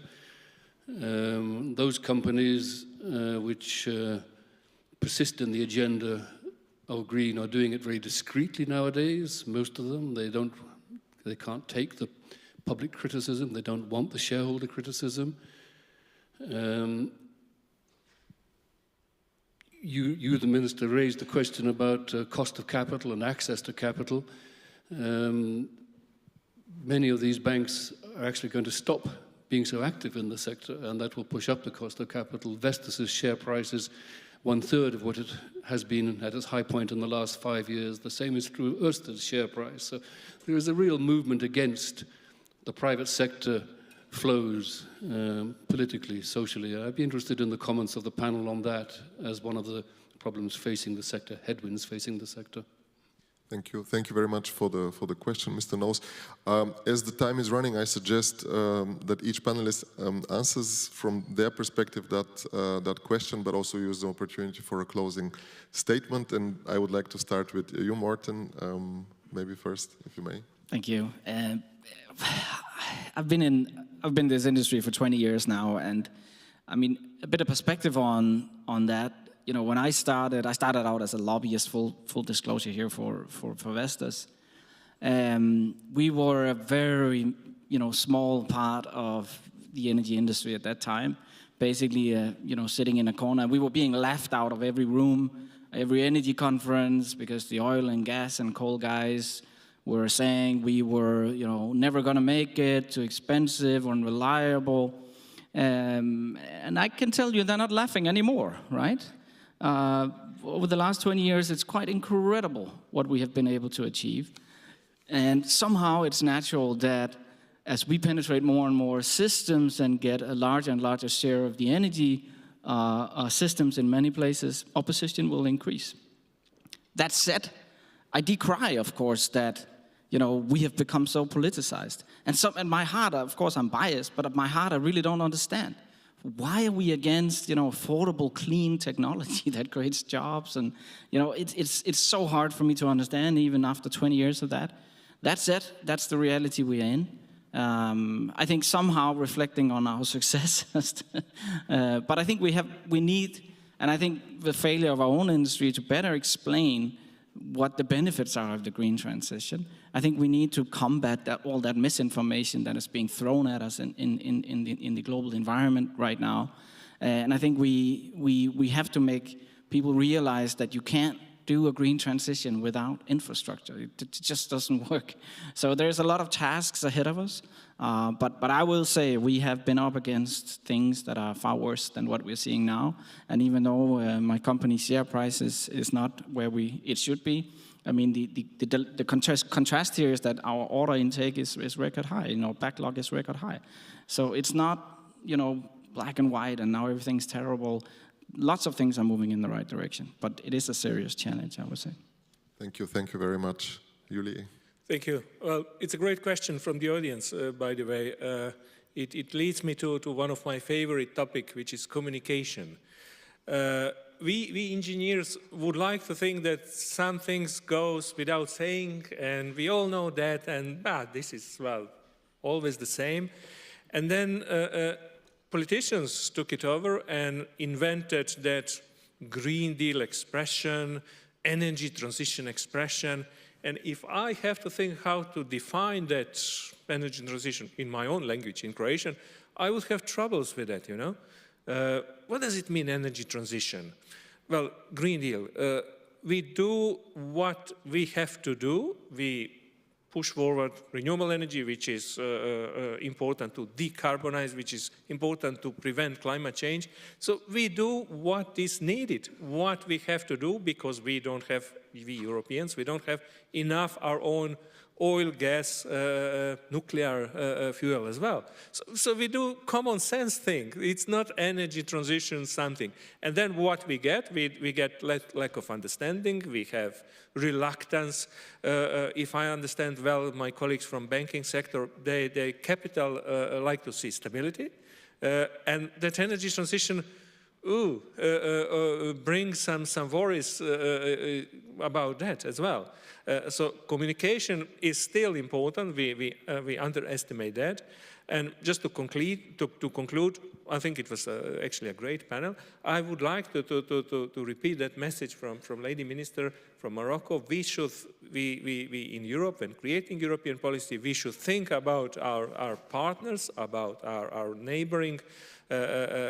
Those companies which persist in the agenda of green are doing it very discreetly nowadays. Most of them, they can't take the public criticism, they don't want the shareholder criticism. You, the Minister, raised the question about cost of capital and access to capital. Many of these banks are actually going to stop being so active in the sector, and that will push up the cost of capital. Vestas' share price is 1/3 of what it has been at its high point in the last 5 years. The same is true of Östros' share price. So there is a real movement against the private sector flows politically, socially. I'd be interested in the comments of the panel on that as one of the problems facing the sector, headwinds facing the sector. Thank you. Thank you very much for the question, Mr. Knowles. As the time is running, I suggest that each panelist answers from their perspective that question, but also use the opportunity for a closing statement. And I would like to start with you, Morten, maybe first, if you may. Thank you. I've been in this industry for 20 years now, and I mean, a bit of perspective on that. You know, when I started out as a lobbyist, full disclosure here for Vestas. We were a very, small part of the energy industry at that time. Basically, sitting in a corner. We were being left out of every room, every energy conference, because the oil and gas and coal guys were saying we were, never going to make it, too expensive, unreliable. And I can tell you they're not laughing anymore, right? Over the last 20 years, it's quite incredible what we have been able to achieve. And somehow it's natural that as we penetrate more and more systems and get a larger and larger share of the energy systems in many places, opposition will increase. That said, I decry, of course, that we have become so politicized. And at my heart, of course, I'm biased, but at my heart, I really don't understand. Why are we against, affordable, clean technology that creates jobs? And, it's so hard for me to understand, even after 20 years of that. That's it. That's the reality we're in. I think somehow reflecting on our success, but I think we need, and I think the failure of our own industry to better explain what the benefits are of the green transition. I think we need to combat all that misinformation that is being thrown at us in the global environment right now. And I think we have to make people realize that you can't do a green transition without infrastructure. It just doesn't work. So there's a lot of tasks ahead of us. But I will say we have been up against things that are far worse than what we're seeing now. And even though my company's share price is not where it should be, I mean, the contrast here is that our order intake is record high. Backlog is record high. So it's not, black and white and now everything's terrible. Lots of things are moving in the right direction, but it is a serious challenge, I would say. Thank you very much. Julie. Thank you. Well, it's a great question from the audience, by the way. It leads me to one of my favorite topics, which is communication. We engineers would like to think that some things goes without saying, and we all know that, and this is, always the same. And then politicians took it over and invented that Green Deal expression, energy transition expression. And if I have to think how to define that energy transition in my own language, in Croatian, I would have troubles with that, What does it mean, energy transition? Well, Green Deal. We do what we have to do. We push forward renewable energy, which is important to decarbonize, which is important to prevent climate change. So we do what is needed, what we have to do, because we don't have we Europeans, we don't have enough our own oil, gas, nuclear fuel as well. So we do common sense thing. It's not energy transition something. And then what we get? We get lack of understanding. We have reluctance. If I understand well, my colleagues from banking sector, they capital like to see stability. And that energy transition brings some worries about that as well. So communication is still important. We underestimate that. And just to conclude, I think it was actually a great panel. I would like to repeat that message from Lady Minister from Morocco. We in Europe, when creating European policy, we should think about our partners, about our neighboring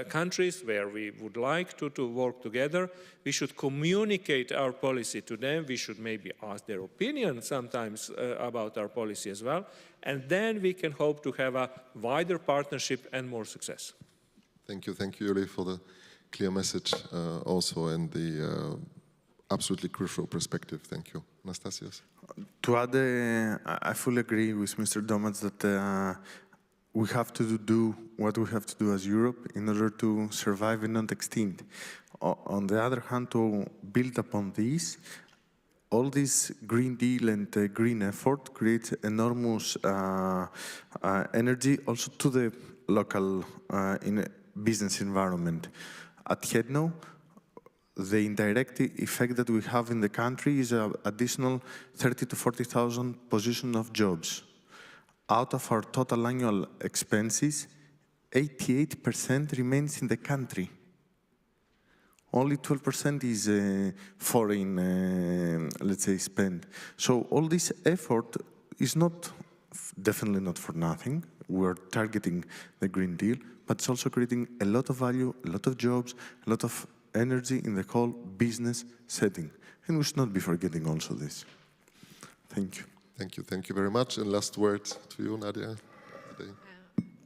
countries where we would like to work together. We should communicate our policy to them. We should maybe ask their opinion sometimes about our policy as well. And then we can hope to have a wider partnership and more success. Thank you, Yuri, for the clear message also and the absolutely crucial perspective. Thank you. Anastasios? To add, I fully agree with Mr. Domac that we have to do what we have to do as Europe in order to survive and not extinct. On the other hand, to build upon this, all this Green Deal and green effort creates enormous energy also to the local business environment. At Hedno, the indirect effect that we have in the country is an additional 30 to 40,000 positions of jobs. Out of our total annual expenses, 88% remains in the country. Only 12% is foreign, let's say, spend. So all this effort is definitely not for nothing. We're targeting the Green Deal, but it's also creating a lot of value, a lot of jobs, a lot of energy in the whole business setting. And we should not be forgetting also this. Thank you. Thank you very much. And last word to you, Nadia.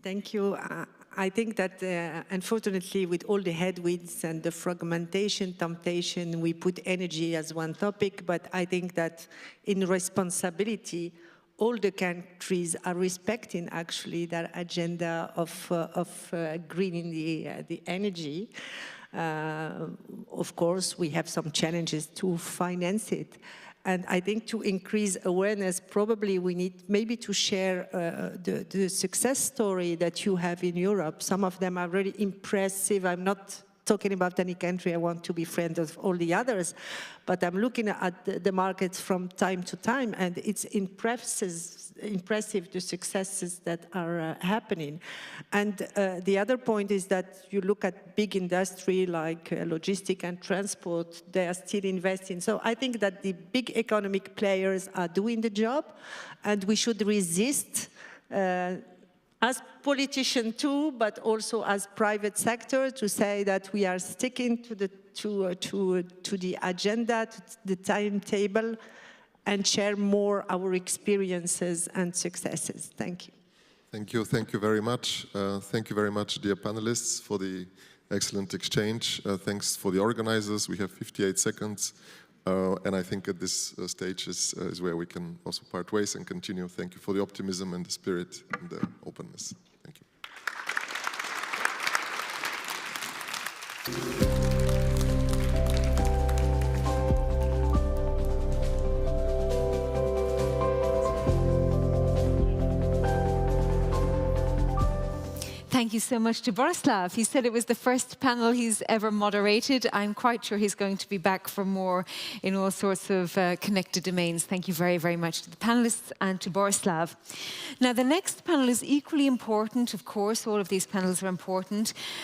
Thank you. I think that unfortunately with all the headwinds and the fragmentation, temptation, we put energy as one topic, but I think that in responsibility, all the countries are respecting actually their agenda of greening the energy. Of course, we have some challenges to finance it. And I think to increase awareness, probably we need maybe to share the success story that you have in Europe. Some of them are really impressive. I'm not talking about any country. I want to be friend of all the others. But I'm looking at the markets from time to time, and it's impressive the successes that are happening. And the other point is that you look at big industry like logistics and transport, they are still investing. So I think that the big economic players are doing the job, and we should resist as politicians too, but also as private sector, to say that we are sticking to the agenda, to the timetable, and share more our experiences and successes. Thank you. Thank you very much. Thank you very much, dear panelists, for the excellent exchange. Thanks for the organizers. We have 58 seconds. And I think at this stage is where we can also part ways and continue. Thank you for the optimism and the spirit and the openness. Thank you. Thank you so much to Borislav. He said it was the first panel he's ever moderated. I'm quite sure he's going to be back for more in all sorts of connected domains. Thank you very, very much to the panelists and to Borislav. Now, the next panel is equally important. Of course, all of these panels are important.